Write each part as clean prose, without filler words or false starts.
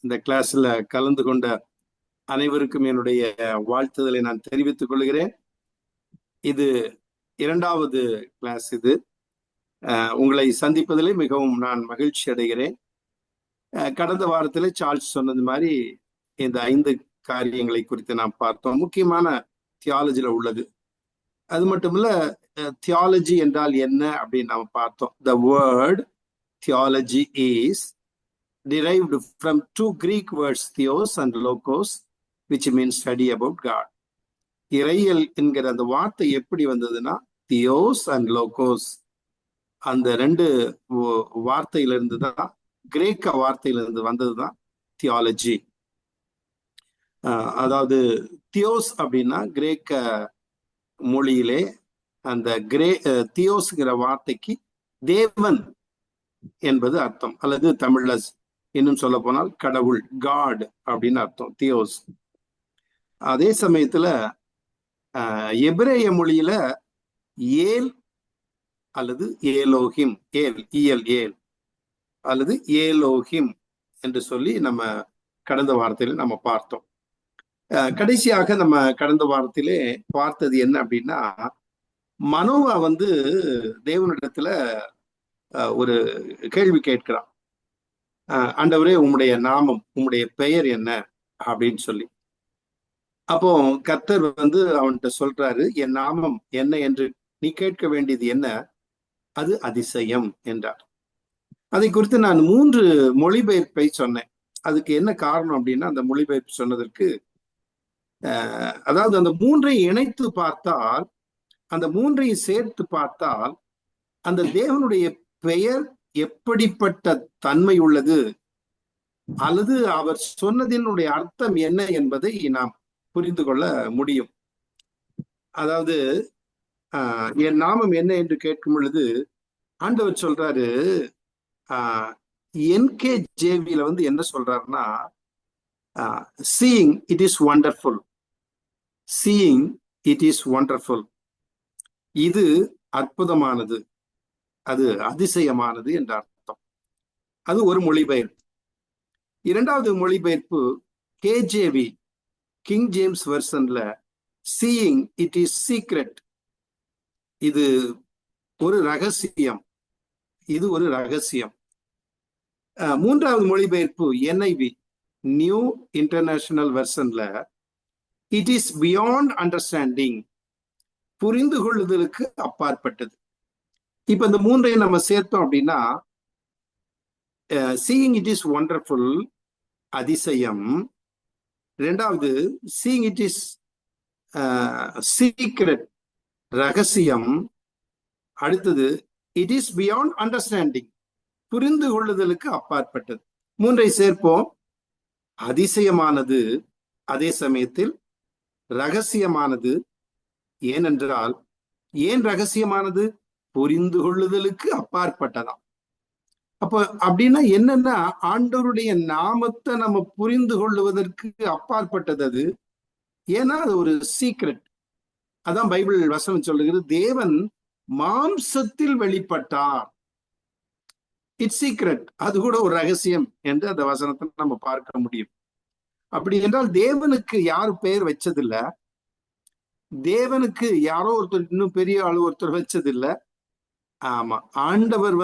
இந்த கிளாஸ்ல கலந்து கொண்ட அனைவருக்கும் என்னுடைய வாழ்த்துதலை நான் தெரிவித்துக் கொள்கிறேன். இது இரண்டாவது கிளாஸ். இது உங்களை சந்திப்பதிலே மிகவும் நான் மகிழ்ச்சி அடைகிறேன். கடந்த வாரத்திலே சார்ல்ஸ் சொன்னது மாதிரி இந்த 5 காரியங்களை குறித்து நாம் பார்த்தோம். முக்கியமான தியாலஜில உள்ளது. அது மட்டுமில்ல, தியாலஜி என்றால் என்ன அப்படின்னு நாம் பார்த்தோம். The word theology is derived from 2 Greek words, theos and logos, which means study about God. இறையல் என்கிற அந்த வார்த்தை எப்படி வந்ததுன்னா, தியோஸ் அண்ட் லோகோஸ், அந்த 2 வார்த்தையிலிருந்து தான், கிரேக்க வார்த்தையிலிருந்து வந்ததுதான் தியாலஜி. அதாவது தியோஸ் அப்படின்னா கிரேக்க மொழியிலே அந்த தியோஸ்ங்கிற வார்த்தைக்கு தேவன் என்பது அர்த்தம், அல்லது தமிழ்ல இன்னும் சொல்ல போனால் கடவுள், காட் அப்படின்னு அர்த்தம் தியோஸ். அதே சமயத்துல எபிரேய மொழியில ஏல் அல்லது ஏலோஹிம், ஏல் அல்லது ஏலோஹிம் என்று சொல்லி நம்ம கடந்த வாரத்திலே நம்ம பார்த்தோம். கடைசியாக நம்ம கடந்த வாரத்திலே பார்த்தது என்ன அப்படின்னா, மனோவா தேவனிடத்துல ஒரு கேள்வி கேட்கிறான். ஆண்டவரே, உம்முடைய நாமம், உம்முடைய பெயர் என்ன அப்படின்னு சொல்லி. அப்போ கர்த்தர் அவன்கிட்ட சொல்றாரு, என் நாமம் என்ன என்று நீ கேட்க வேண்டியது என்ன, அது அதிசயம் என்றார். அதை குறித்து நான் 3 மொழிபெயர்ப்பை சொன்னேன். அதுக்கு என்ன காரணம் அப்படின்னா, அந்த மொழிபெயர்ப்பு சொன்னதற்கு அதாவது அந்த 3ஐ இணைத்து பார்த்தால், அந்த 3ஐயும் சேர்த்து பார்த்தால், அந்த தேவனுடைய பெயர் எப்படிப்பட்ட தன்மை உள்ளது, அல்லது அவர் சொன்னதினுடைய அர்த்தம் என்ன என்பதை நாம் புரிந்து கொள்ள முடியும். அதாவது என் நாமம் என்ன என்று கேட்கும் பொழுது ஆண்டவர் சொல்றாரு, NKJV என்ன சொல்றாருன்னா, seeing it is wonderful, seeing it is wonderful, இது அற்புதமானது, அது அதிசயமானது என்ற அர்த்தம். அது ஒரு மொழிபெயர்ப்பு. இரண்டாவது மொழிபெயர்ப்பு KJV, கிங் ஜேம்ஸ் வெர்ஷன்ல, சீயிங் இட் இஸ் சீக்ரெட், இது ஒரு ரகசியம், இது ஒரு ரகசியம். மூன்றாவது மொழிபெயர்ப்பு NIV, நியூ இன்டர்நேஷனல் வெர்ஷன்ல, இட் இஸ் பியாண்ட் அண்டர்ஸ்டாண்டிங், புரிந்து கொள்ளுதலுக்கு அப்பாற்பட்டது. இப்ப இந்த 3ஐயும் நம்ம சேர்த்தோம் அப்படின்னா, சீயிங் இட் இஸ் வண்டர்ஃபுல், அதிசயம். இரண்டாவது, சீயிங் இட் இஸ் சீக்ரெட், ரகசியம். அடுத்தது, இட் இஸ் பியாண்ட் அண்டர்ஸ்டாண்டிங், புரிந்து கொள்ளுதலுக்கு அப்பாற்பட்டது. 3ஐ சேர்ப்போம், அதிசயமானது, அதே சமயத்தில் ரகசியமானது. ஏனென்றால், ஏன் ரகசியமானது? புரிந்து கொள்ளுதலுக்கு அப்பாற்பட்டதாம். அப்ப அப்படின்னா என்னன்னா, ஆண்டவருடைய நாமத்தை நம்ம புரிந்து கொள்ளுவதற்கு அப்பாற்பட்டது அது. ஏன்னா அது ஒரு சீக்ரெட். அதான் பைபிள் வசனம் சொல்லுகிறது, தேவன் மாம்சத்தில் வெளிப்பட்டார். இட்ஸ் சீக்ரெட், அது கூட ஒரு ரகசியம் என்று அந்த வசனத்தை நம்ம பார்க்க முடியும். அப்படி என்றால் தேவனுக்கு யாரு பெயர் வச்சதில்லை, தேவனுக்கு யாரோ ஒருத்தர், இன்னும் பெரிய ஆளு ஒருத்தர் வச்சதில்லை. ஆமா, ஆண்டவர்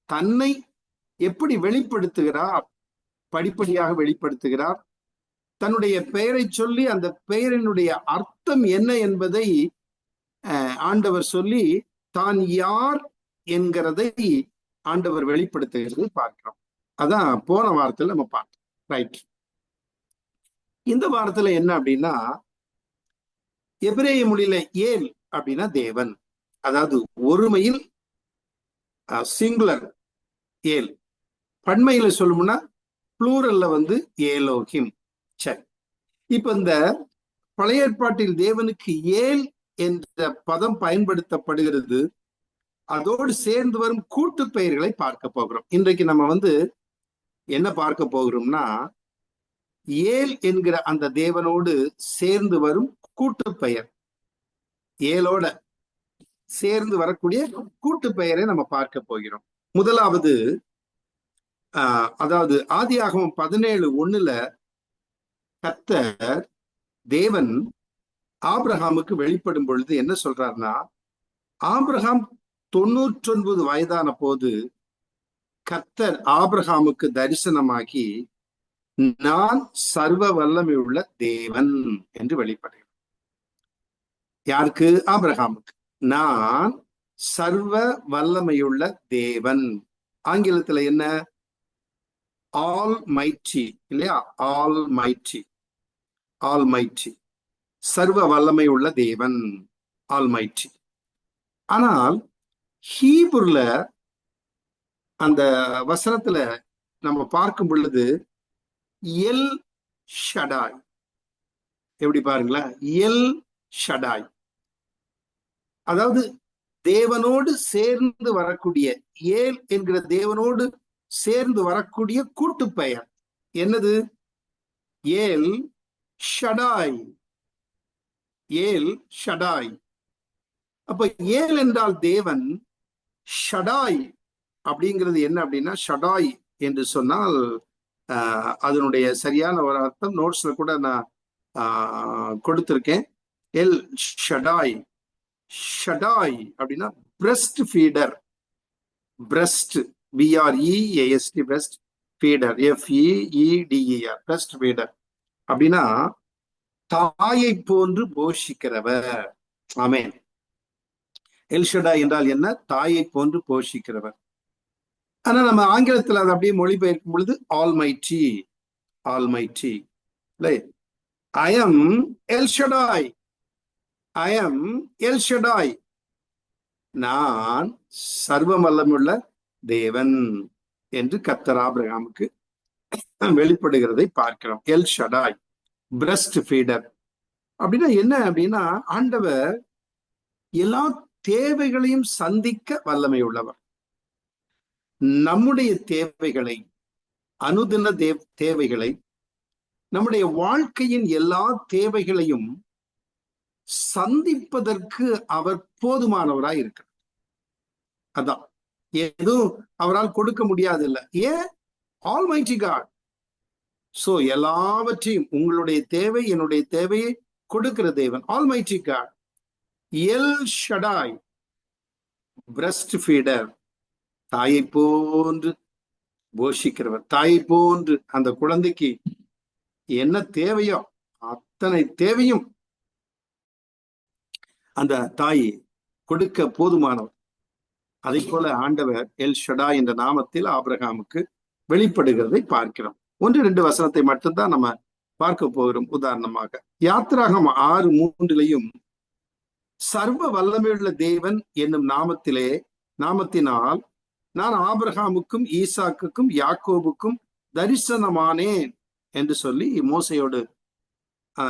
தன்னை எப்படி வெளிப்படுத்துகிறார், படிப்படியாக வெளிப்படுத்துகிறார். தன்னுடைய பெயரை சொல்லி அந்த பெயரினுடைய அர்த்தம் என்ன என்பதை ஆண்டவர் சொல்லி தான் யார் என்கிறதை ஆண்டவர் வெளிப்படுத்துகிறதை பார்க்கிறோம். அதான் போன வாரத்தில் நம்ம பார்த்தோம். ரைட். இந்த வாரத்துல என்ன அப்படின்னா, எபிரேய மொழியில ஏல் அப்படின்னா தேவன், அதாவது ஒருமையில் சிங்குலர் ஏல். பன்மையில சொல்லணும்னா ப்ளூரல்ல ஏலோஹிம். சரி, இப்ப இந்த பழைய ஏற்பாட்டில் தேவனுக்கு ஏல் என்ற பதம் பயன்படுத்தப்படுகிறது. அதோடு சேர்ந்து வரும் கூட்டு பெயர்களை பார்க்க போகிறோம். இன்றைக்கு நம்ம என்ன பார்க்க போகிறோம்னா, ஏல் என்கிற அந்த தேவனோடு சேர்ந்து வரும் கூட்டு பெயர், ஏலோட சேர்ந்து வரக்கூடிய கூட்டு பெயரை நம்ம பார்க்க போகிறோம். முதலாவது அதாவது ஆதியாகமம் 17:1 கர்த்தர் தேவன் ஆபிரகாமுக்கு வெளிப்படும் பொழுது என்ன சொல்றாருன்னா, ஆபிரகாம் 99 வயதான போது கர்த்தர் ஆபிரகாமுக்கு தரிசனமாகி, நான் சர்வ வல்லமை உள்ள தேவன் என்று வெளிப்படுகிறார். யாருக்கு? ஆபிரகாமுக்கு. நான் சர்வ வல்லமையுள்ள தேவன். ஆங்கிலத்துல என்ன? ஆல் மைட்டி, இல்லையா? ஆல் மைட்டி, ஆல் மைட்டி, சர்வ வல்லமை உள்ள தேவன், ஆல் மைட்டி. ஆனால் ஹீப்ருல அந்த வசனத்துல நம்ம பார்க்கும் பொழுது எல் ஷடாய். எப்படி பாருங்களேன், எல் ஷடாய், அதாவது தேவனோடு சேர்ந்து வரக்கூடிய, ஏல் என்கிற தேவனோடு சேர்ந்து வரக்கூடிய கூட்டு பெயர். என்னது? ஏல் ஷடாய், ஏல் ஷடாய். அப்ப ஏல் என்றால் தேவன், ஷடாய் அப்படிங்கிறது என்ன அப்படின்னா, ஷடாய் என்று சொன்னால் அதனுடைய சரியான ஒரு அர்த்தம் நோட்ஸ்ல கூட நான் கொடுத்திருக்கேன். எல் ஷடாய், ஷடாய் அப்படின்னா breast feeder, breast, BREAST, breast feeder, FEEDER, breast feeder அப்படின்னா தாயை போன்று போஷிக்கிறவர். ஆமென். எல்ஷடாய் என்றால் என்ன? தாயை போன்று போஷிக்கிறவர். ஆனா நம்ம ஆங்கிலத்தில் அதை அப்படியே மொழிபெயர்க்கும் பொழுது almighty, almighty. I am El Shaddai, I am El Shaddai, நான் சர்வ வல்லமையுள்ள தேவன் என்று கர்த்தர் ஆபிரகாமுக்கு வெளிப்படுகிறதை பார்க்கிறோம். எல் ஷடாய், பிரஸ்ட் ஃபீடர் அப்படின்னா என்ன அப்படின்னா, ஆண்டவர் எல்லா தேவைகளையும் சந்திக்க வல்லமை உள்ளவர். நம்முடைய தேவைகளை, அனுதின தேவைகளை, நம்முடைய வாழ்க்கையின் எல்லா தேவைகளையும் சந்திப்பதற்கு அவர் போதுமானவராய் இருக்கிறார். அதான், எதுவும் அவரால் கொடுக்க முடியாது இல்லை. ஏன்? Almighty God. சோ எல்லாவற்றையும், உங்களுடைய தேவை, என்னுடைய தேவையை கொடுக்கிற தேவன் almighty God. El Shaddai, breast feeder, தாயை போன்று போஷிக்கிறவர். தாயை போன்று அந்த குழந்தைக்கு என்ன தேவையோ அத்தனை தேவையும் அந்த தாய் கொடுக்க போதுமானவர். அதை போல ஆண்டவர் எல் ஷடா என்ற நாமத்தில் ஆபிரகாமுக்கு வெளிப்படுகிறதை பார்க்கிறோம். 1-2 வசனத்தை மட்டும்தான் நம்ம பார்க்க போகிறோம். உதாரணமாக யாத்திராகம் 6:3 சர்வ வல்லமையுள்ள தேவன் என்னும் நாமத்தினால் நான் ஆபிரகாமுக்கும் ஈசாக்குக்கும் யாக்கோபுக்கும் தரிசனமானேன் என்று சொல்லி மோசையோடு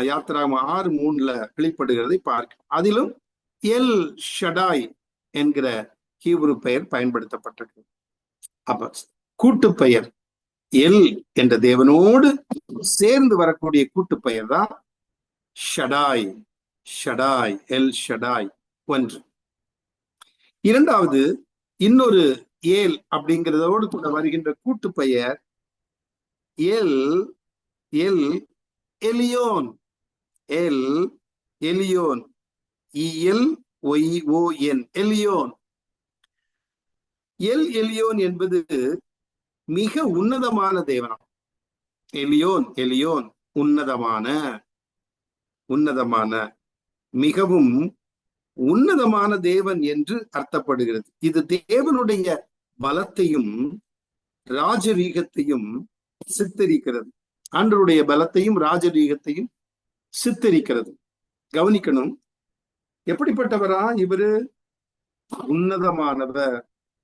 யாத்திராகம் 6:3 வெளிப்படுகிறதை பார்க்க. அதிலும் எல் ஷடாய் என்கிற ஹீப்ரு பெயர் பயன்படுத்தப்பட்டிருக்கு. அப்ப கூட்டு பெயர் எல் என்ற தேவனோடு சேர்ந்து வரக்கூடிய கூட்டு பெயர் தான் ஷடாய், ஷடாய், எல் ஷடாய். ஒன்று. இரண்டாவது, இன்னொரு ஏல் அப்படிங்கிறதோடு கூட வருகின்ற கூட்டு பெயர் L L Elyon, L Elyon, ELYON, Elyon. L Elyon என்பது மிக உன்னதமான தேவனம். எலியோன், எலியோன், உன்னதமான, உன்னதமான, மிகவும் உன்னதமான தேவன் என்று அர்த்தப்படுகிறது. இது தேவனுடைய பலத்தையும் ராஜரீகத்தையும் சித்தரிக்கிறது. ஆண்டவருடைய பலத்தையும் ராஜரீகத்தையும் சித்தரிக்கிறது. கவனிக்கணும், எப்படிப்பட்டவரா இவரு? உன்னதமானவர்.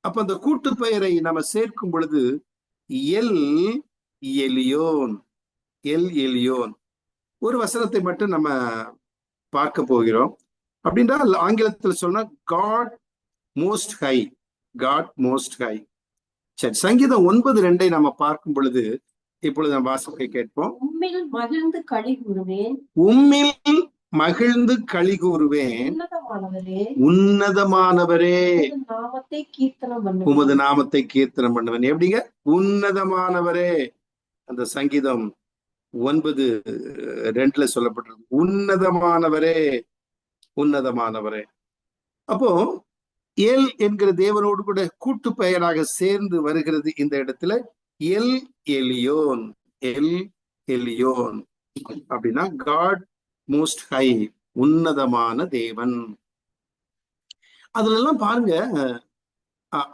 அப்ப அந்த கூட்டு பெயரை நம்ம சேர்க்கும் பொழுது எல் எலியோன், எல் எலியோன். ஒரு வசனத்தை மட்டும் நம்ம பார்க்க போகிறோம். அப்படின்றால் ஆங்கிலத்தில் சொன்னா God most high, God most high. சரி, சங்கீதம் 9:2 நம்ம பார்க்கும் பொழுது இப்பொழுது நம்ம வாசகை கேட்போம். உம்மில் மகிழ்ந்து களி கூறுவேன், உம்மில் மகிழ்ந்து களி கூறுவேன், உன்னதமானவரே உமது நாமத்தை நாமத்தை கீர்த்தனம் பண்ணுவேன். எப்படிங்க? உன்னதமானவரே. அந்த சங்கீதம் 9:2 சொல்லப்பட்டிருக்கு. உன்னதமானவரே, உன்னதமானவரே. அப்போ எல் என்கிற தேவனோடு கூட கூட்டு பெயராக சேர்ந்து வருகிறது இந்த இடத்துல. L Elyon. எல் எலியோன் அப்படின்னா காட் மோஸ்ட் ஹை, உன்னதமான தேவன். அதுல எல்லாம் பாருங்க,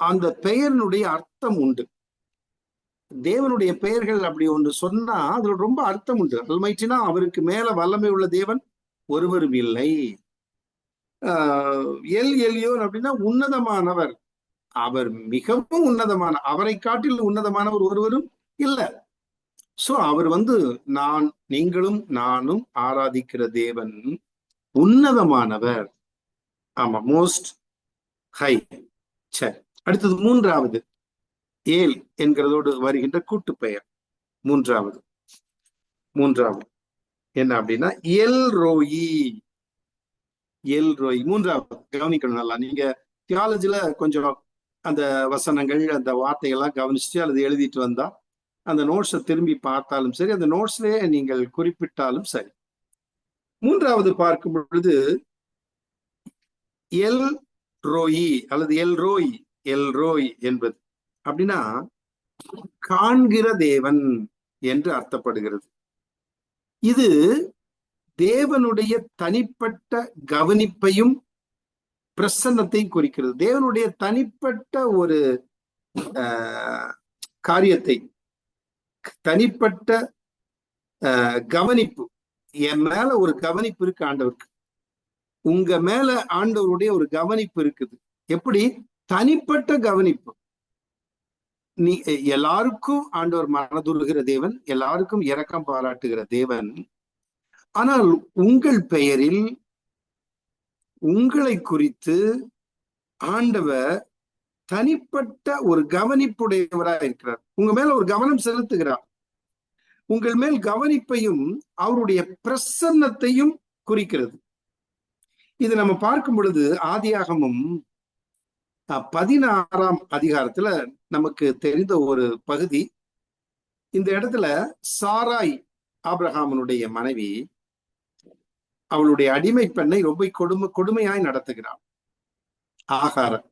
அந்த பெயரினுடைய அர்த்தம் உண்டு. தேவனுடைய பெயர்கள் அப்படி ஒன்று சொன்னா அதுல ரொம்ப அர்த்தம் உண்டு. அல்மைட்டினா அவருக்கு மேல வல்லமை உள்ள தேவன் ஒருவரும் இல்லை. எல் எலியோன் அப்படின்னா உன்னதமானவர். அவர் மிகவும் உன்னதமான, அவரை காட்டில் உன்னதமானவர் ஒருவரும் இல்லை. சோ அவர் நீங்களும் நானும் ஆராதிக்கிற தேவன் உன்னதமானவர். ஆமா, மோஸ்ட் ஹை. சரி, அடுத்தது மூன்றாவது ஏல் என்கிறதோடு வருகின்ற கூட்டு பெயர். மூன்றாவது என்ன அப்படின்னா எல் ரோயி. எல் ரோய் மூன்றாவது. கவனிக்கணும் நல்லா. நீங்க தியாலஜில கொஞ்சம் அந்த வசனங்கள், அந்த வார்த்தைகள்லாம் கவனிச்சுட்டு அல்லது எழுதிட்டு வந்தா, அந்த நோட்ஸை திரும்பி பார்த்தாலும் சரி, அந்த நோட்ஸ்லயே நீங்கள் குறிப்பிட்டாலும் சரி. மூன்றாவது பார்க்கும் பொழுது எல் ரோயி அல்லது எல் ரோய். எல் ரோய் என்பது அப்படின்னா காண்கிற தேவன் என்று அர்த்தப்படுகிறது. இது தேவனுடைய தனிப்பட்ட கவனிப்பையும் பிரசன்னத்தையும் குறிக்கிறது. தேவனுடைய தனிப்பட்ட ஒரு காரியத்தை, தனிப்பட்ட கவனிப்பு. என் மேல ஒரு கவனிப்பு இருக்கு ஆண்டவருக்கு. உங்க மேல ஆண்டவருடைய ஒரு கவனிப்பு இருக்குது. எப்படி? தனிப்பட்ட கவனிப்பு. நீ எல்லாருக்கும் ஆண்டவர் மனதுருகிற தேவன், எல்லாருக்கும் இரக்கம் பாராட்டுகிற தேவன். ஆனால் உங்கள் பெயரில் உங்களை குறித்து ஆண்டவர் தனிப்பட்ட ஒரு கவனிப்புடையவராக இருக்கிறார். உங்க மேல ஒரு கவனம் செலுத்துகிறார். உங்கள் மேல் கவனிப்பையும் அவருடைய பிரசன்னத்தையும் குறிக்கிறது. இது நம்ம பார்க்கும் பொழுது ஆதியாகமம் 16ஆம் அதிகாரத்துல நமக்கு தெரிந்த ஒரு பகுதி. இந்த இடத்துல சாராய், ஆபிரகாமனுடைய மனைவி, அவளுடைய அடிமை பெண்ணை ரொம்ப கொடுமையாய் நடத்துகிறாள் ஆகாரம்.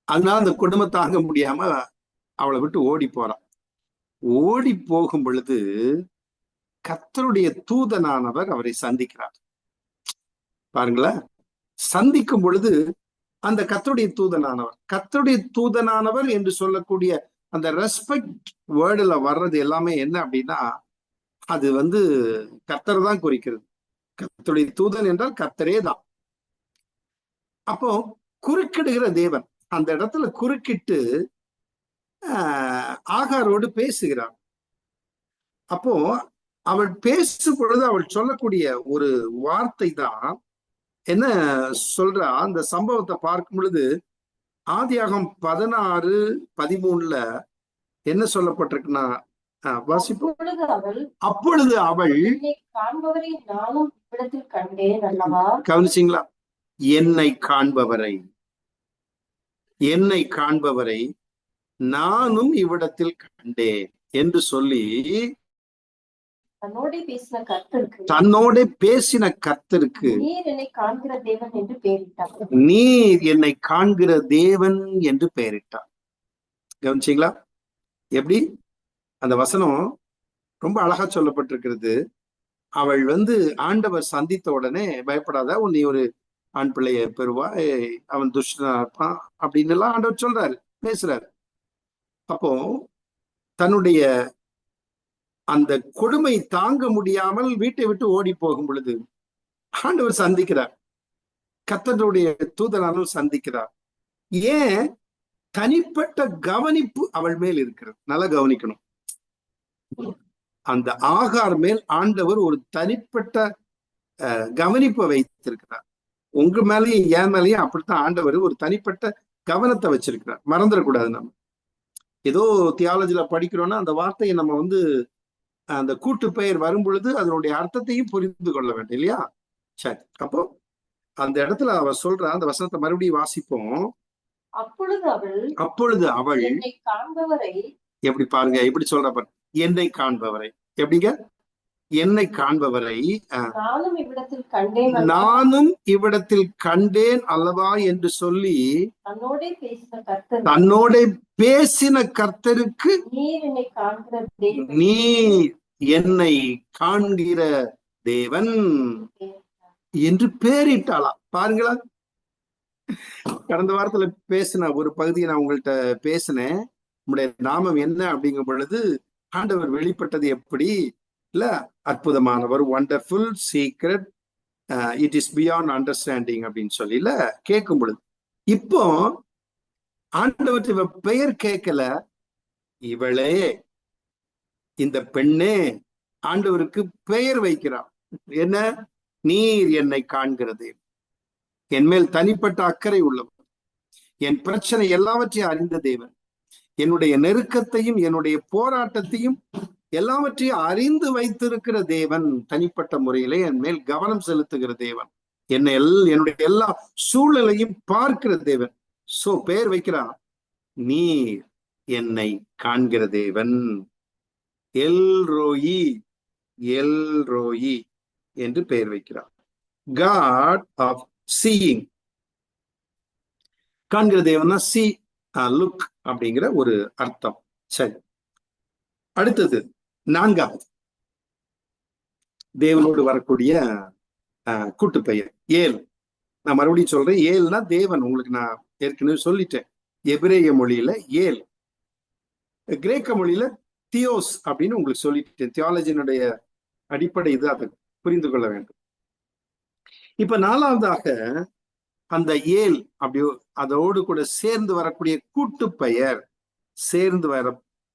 அதனால அந்த கொடுமை தாங்க முடியாம அவளை விட்டு ஓடி போறான். ஓடி போகும் பொழுது கர்த்தருடைய தூதனானவர் அவரை சந்திக்கிறார். பாருங்களேன், சந்திக்கும் பொழுது அந்த கர்த்தருடைய தூதனானவர் என்று சொல்லக்கூடிய அந்த ரெஸ்பெக்ட் வேர்டுல வர்றது எல்லாமே என்ன அப்படின்னா, அது கர்த்தர் தான் குறிக்கிறது. கர்த்தருடைய தூதன் என்றால் கர்த்தரே தான். அப்போ குறுக்கிடுகிற தேவன் அந்த இடத்துல குறுக்கிட்டு ஆகாரோடு பேசுகிறார். அப்போ அவள் பேசும் பொழுது அவள் சொல்லக்கூடிய ஒரு வார்த்தை தான் என்ன சொல்றா. அந்த சம்பவத்தை பார்க்கும் பொழுது ஆதியாகமம் 16:13 என்ன சொல்லப்பட்டிருக்குன்னா, அப்பொழுது அவள் கவனிச்சிங்களா? என்னை காண்பவரை நானும் இவ்விடத்தில் கண்டேன் என்று சொல்லி தன்னோட பேசின கர்த்தருக்கு நீர் என்னை காண்கிற தேவன் என்று பெயரிட்டார். கவனிச்சிங்களா? எப்படி அந்த வசனம் ரொம்ப அழகா சொல்லப்பட்டிருக்கிறது. அவள் ஆண்டவர் சந்தித்த உடனே, பயப்படாத, நீ ஒரு ஆண் பிள்ளைய பெறுவா, அவன் துஷ்டனா இருப்பான் அப்படின்னு எல்லாம் ஆண்டவர் சொல்றாரு, பேசுறாரு. அப்போ தன்னுடைய அந்த கொடுமை தாங்க முடியாமல் வீட்டை விட்டு ஓடி போகும் பொழுது ஆண்டவர் சந்திக்கிறார். கர்த்தருடைய தூதனாலும் சந்திக்கிறார். ஏன்? தனிப்பட்ட கவனிப்பு அவள் மேல் இருக்கிறது. நல்லா கவனிக்கணும். அந்த ஆகார் மேல் ஆண்டவர் ஒரு தனிப்பட்ட கவனிப்பை வைத்திருக்கிறார். உங்க மேலேயும் என் மேலேயும் அப்படித்தான் ஆண்டவர் ஒரு தனிப்பட்ட கவனத்தை வச்சிருக்கிறார். மறந்துடக்கூடாது. நம்ம ஏதோ தியாலஜில படிக்கிறோம்னா அந்த வார்த்தையை நம்ம அந்த கூட்டு பெயர் வரும் பொழுது அதனுடைய அர்த்தத்தையும் புரிந்து கொள்ள வேண்டும் இல்லையா? சரி, அப்போ அந்த இடத்துல அவ சொல்ற அந்த வசனத்தை மறுபடியும் வாசிப்போம். அப்பொழுது அவள் என்னை காண்பவரை, எப்படி பாருங்க, எப்படி சொல்ற பாரு, என்னை காண்பவரை. எப்படிங்க? என்னை காண்பவரை நானும் இவ்விடத்தில் கண்டேன் அல்லவா என்று சொல்லி தன்னோட பேசின கர்த்தருக்கு நீர் என்னை காண்கிற தேவன் என்று பேரிட்டாளா. பாருங்களா, கடந்த வாரத்துல பேசின ஒரு பகுதியை நான் உங்கள்கிட்ட பேசினேன். நம்முடைய நாமம் என்ன அப்படிங்கும் பொழுது ஆண்டவர் வெளிப்பட்டது எப்படி இல்ல, அற்புதமானவர், wonderful, secret, it is beyond understanding அப்படின்னு சொல்லி இல்ல கேட்கும் பொழுது, இப்போ ஆண்டவர் இவ பெயர் கேட்கல, இவளே, இந்த பெண்ணே ஆண்டவருக்கு பெயர் வைக்கிறார். என்ன? நீர் என்னை காண்கிறது, என் மேல் தனிப்பட்ட அக்கறை உள்ளவர், என் பிரச்சனை எல்லாவற்றையும் அறிந்த தேவன், என்னுடைய நெருக்கத்தையும் என்னுடைய போராட்டத்தையும் எல்லாவற்றையும் அறிந்து வைத்திருக்கிற தேவன், தனிப்பட்ட முறையிலே என் மேல் கவனம் செலுத்துகிற தேவன், என்னுடைய எல்லா சூழ்நிலையும் பார்க்கிற தேவன். சோ பெயர் வைக்கிறார், நீர் என்னை காண்கிற தேவன், எல் ரோயி, எல் ரோயி என்று பெயர் வைக்கிறார். God of seeing. காண்கிற தேவன்னா சி, லுக் அப்படிங்கிற ஒரு அர்த்தம். சரி, அடுத்தது நான்காவது தேவனோடு வரக்கூடிய கூட்டு பெயர் ஏல். நான் மறுபடியும் சொல்றேன், ஏல்னா தேவன். உங்களுக்கு நான் ஏற்கனவே சொல்லிட்டேன். எபிரேய மொழியில ஏல், கிரேக்க மொழியில தியோஸ் அப்படின்னு உங்களுக்கு சொல்லிட்டேன். தியாலஜினுடைய அடிப்படை இது, அதை புரிந்து கொள்ள வேண்டும். இப்ப நாலாவதாக அந்த ஏல் அப்படி அதோடு கூட சேர்ந்து வரக்கூடிய கூட்டு பெயர், சேர்ந்து வர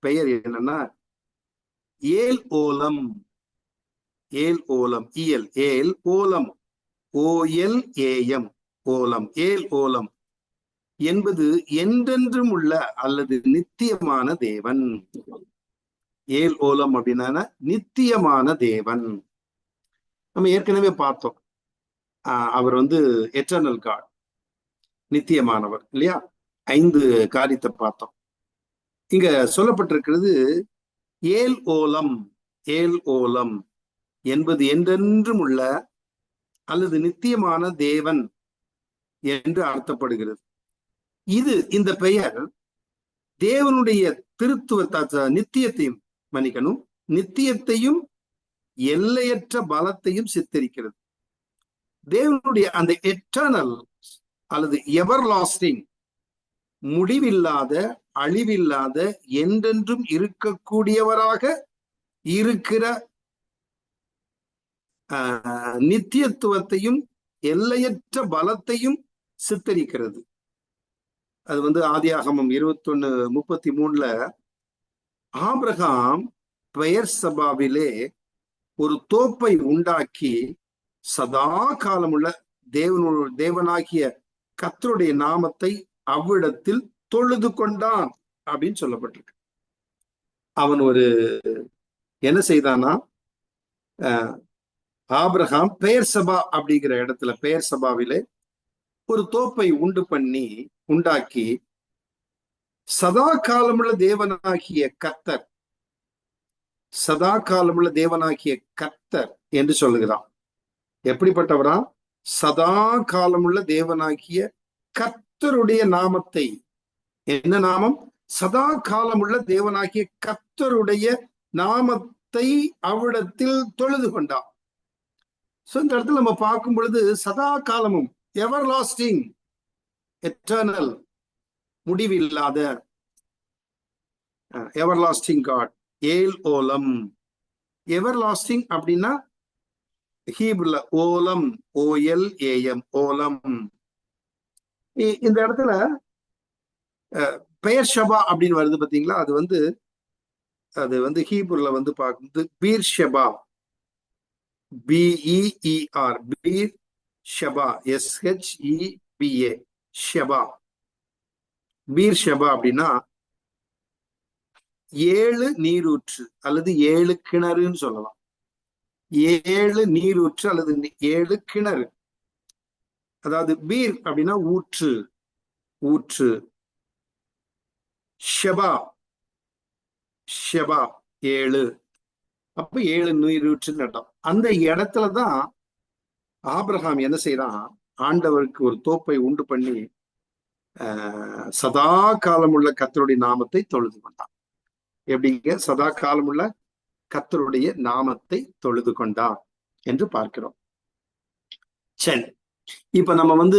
பெயர் என்னன்னா ஏல் ஓலம். ஏல் ஓலம், இயல், ஏல் ஓலம், OLAM, ஓலம். ஏல் ஓலம் என்பது என்றென்றும் உள்ள அல்லது நித்தியமான தேவன். ஏல் ஓலம் அப்படின்னா நித்தியமான தேவன். நம்ம ஏற்கனவே பார்த்தோம், அவர் எட்டர்னல் காட், நித்தியமானவர் இல்லையா? 5 காரியத்தை பார்த்தோம். இங்க சொல்லப்பட்டிருக்கிறது ஏல் ஓலம். ஏல் ஓலம் என்பது என்றென்றும் உள்ள அல்லது நித்தியமான தேவன் என்று அர்த்தப்படுகிறது. இந்த பெயர் தேவனுடைய திருத்துவ நித்தியத்தையும், மன்னிக்கணும், நித்தியத்தையும் எல்லையற்ற பலத்தையும் சித்தரிக்கிறது. தேவனுடைய அந்த எட்டர்னல் அல்லது எவர் லாஸ்டிங், முடிவில்லாத, அழிவில்லாத, என்றென்றும் இருக்கக்கூடியவராக இருக்கிற நித்தியத்துவத்தையும் எல்லையற்ற பலத்தையும் சித்தரிக்கிறது. அது ஆதியாகமம் 21:33 ஆபிரகாம் பெயர் சபாவிலே ஒரு தோப்பை உண்டாக்கி சதா காலமுள்ள தேவனாகிய கர்த்தருடைய நாமத்தை அவ்விடத்தில் தொழுது கொண்டான் அப்படின்னு சொல்லப்பட்டிருக்கு. அவன் என்ன செய்தானா, ஆபிரகாம் பெயர் சபா அப்படிங்கிற இடத்துல, பெயர் சபாவிலே ஒரு தோப்பை உண்டாக்கி சதா காலமுள்ள தேவனாகிய கர்த்தர், சதா காலமுள்ள தேவனாகிய கர்த்தர் என்று சொல்லுகிறான். எப்படிப்பட்டவரா? சதா காலமுள்ள தேவனாகிய கர்த்தருடைய நாமத்தை. என்ன நாமம்? சதா காலமுள்ள தேவனாகிய கர்த்தருடைய நாமத்தை அவ்விடத்தில் தொழுது கொண்டான். இந்த இடத்துல நம்ம பார்க்கும் பொழுது சதா காலமும், எவர் லாஸ்டிங், எட்டர்னல், முடிவில்லாத, எவர் லாஸ்டிங் காட், ஏல் ஓலம். எவர் லாஸ்டிங் அப்படின்னா ஹீப்ருல ஓலம், OLAM, ஓலம். இந்த இடத்துல பெயர் ஷபா அப்படின்னு வருது பாத்தீங்களா? அது ஹீப்ருல பார்க்கும்போது Beersheba, BEER, Beersheba, SHEBA, Sheba. Beersheba அப்படின்னா 7 நீரூற்று அல்லது 7 கிணறுன்னு சொல்லலாம். 7 நீரூற்று அல்லது 7 கிணறு. அதாவது பீர் அப்படின்னா ஊற்று, ஊற்று. ஷெபா, ஷெபா 7. அப்ப 7 நீரூற்றுன்னு இடம். அந்த இடத்துலதான் ஆபிரகாம் என்ன செய்யறான், ஆண்டவருக்கு ஒரு தோப்பை உண்டு பண்ணி சதா காலம் உள்ள கர்த்தருடைய நாமத்தை தொழுது கொண்டான். எப்படிங்க? சதா காலம் உள்ள கர்த்தருடைய நாமத்தை தொழுது கொண்டான் என்று பார்க்கிறோம். சரி, இப்ப நம்ம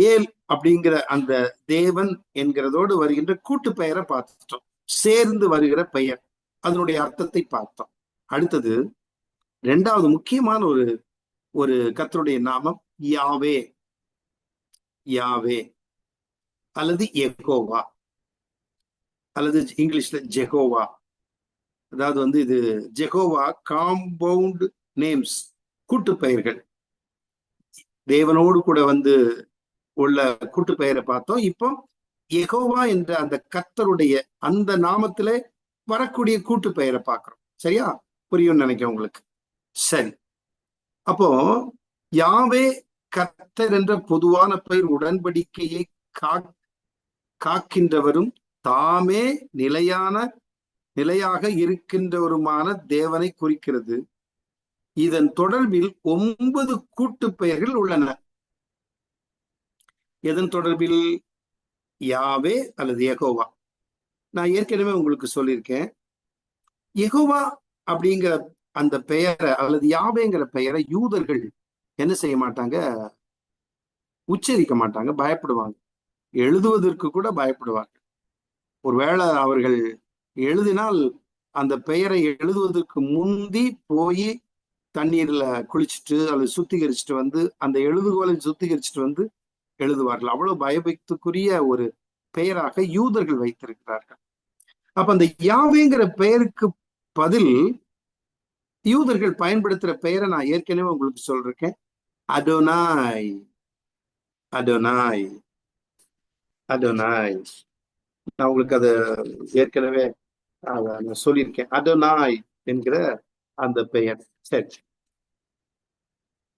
ஏல் அப்படிங்கிற அந்த தேவன் என்கிறதோடு வருகின்ற கூட்டு பெயரை பார்த்துட்டோம். சேர்ந்து வருகிற பெயர், அதனுடைய அர்த்தத்தை பார்த்தோம். அடுத்தது இரண்டாவது முக்கியமான ஒரு கர்த்தருடைய நாமம் யாவே, யாவே அல்லது யெகோவா அல்லது இங்கிலீஷ்ல ஜெகோவா. அதாவது இது ஜெகோவா காம்பவுண்ட் நேம்ஸ், கூட்டு பெயர்கள். தேவனோடு கூட உள்ள கூட்டு பெயரை பார்த்தோம். இப்போ யெகோவா என்ற அந்த கர்த்தருடைய அந்த நாமத்திலே வரக்கூடிய கூட்டு பெயரை பார்க்கிறோம். சரியா? புரியும் நினைக்கிறேன் உங்களுக்கு. சரி, அப்போ யாவே கர்த்தர் என்ற பொதுவான பெயர் உடன்படிக்கையை காக்கின்றவரும் தாமே நிலையாக இருக்கின்றவருமான தேவனை குறிக்கிறது. இதன் தொடர்பில் 9 கூட்டு பெயர்கள் உள்ளன. எதன் தொடர்பில்? யாவே அல்லது யெகோவா. நான் ஏற்கனவே உங்களுக்கு சொல்லியிருக்கேன், யெகோவா அப்படிங்கிற அந்த பெயரை அல்லது யாவேங்கிற பெயரை யூதர்கள் என்ன செய்ய மாட்டாங்க, உச்சரிக்க மாட்டாங்க, பயப்படுவாங்க. எழுதுவதற்கு கூட பயப்படுவாங்க. ஒருவேளை அவர்கள் எழுதினால் அந்த பெயரை எழுதுவதற்கு முந்தி போய் தண்ணீர்ல குளிச்சுட்டு அல்லது சுத்திகரிச்சுட்டு அந்த எழுதுகோலை சுத்திகரிச்சுட்டு எழுதுவார்கள். அவ்வளவு பயபக்திக்குரிய ஒரு பெயராக யூதர்கள் வைத்திருக்கிறார்கள். அப்ப அந்த யாவேங்கிற பெயருக்கு பதில் யூதர்கள் பயன்படுத்துற பெயரை நான் ஏற்கனவே உங்களுக்கு சொல்றேன். Adonai, Adonai, Adonai. நான் உங்களுக்கு அதை ஏற்கனவே நான் சொல்லியிருக்கேன். அடோனாய் என்கிற அந்த பெயர். சரி,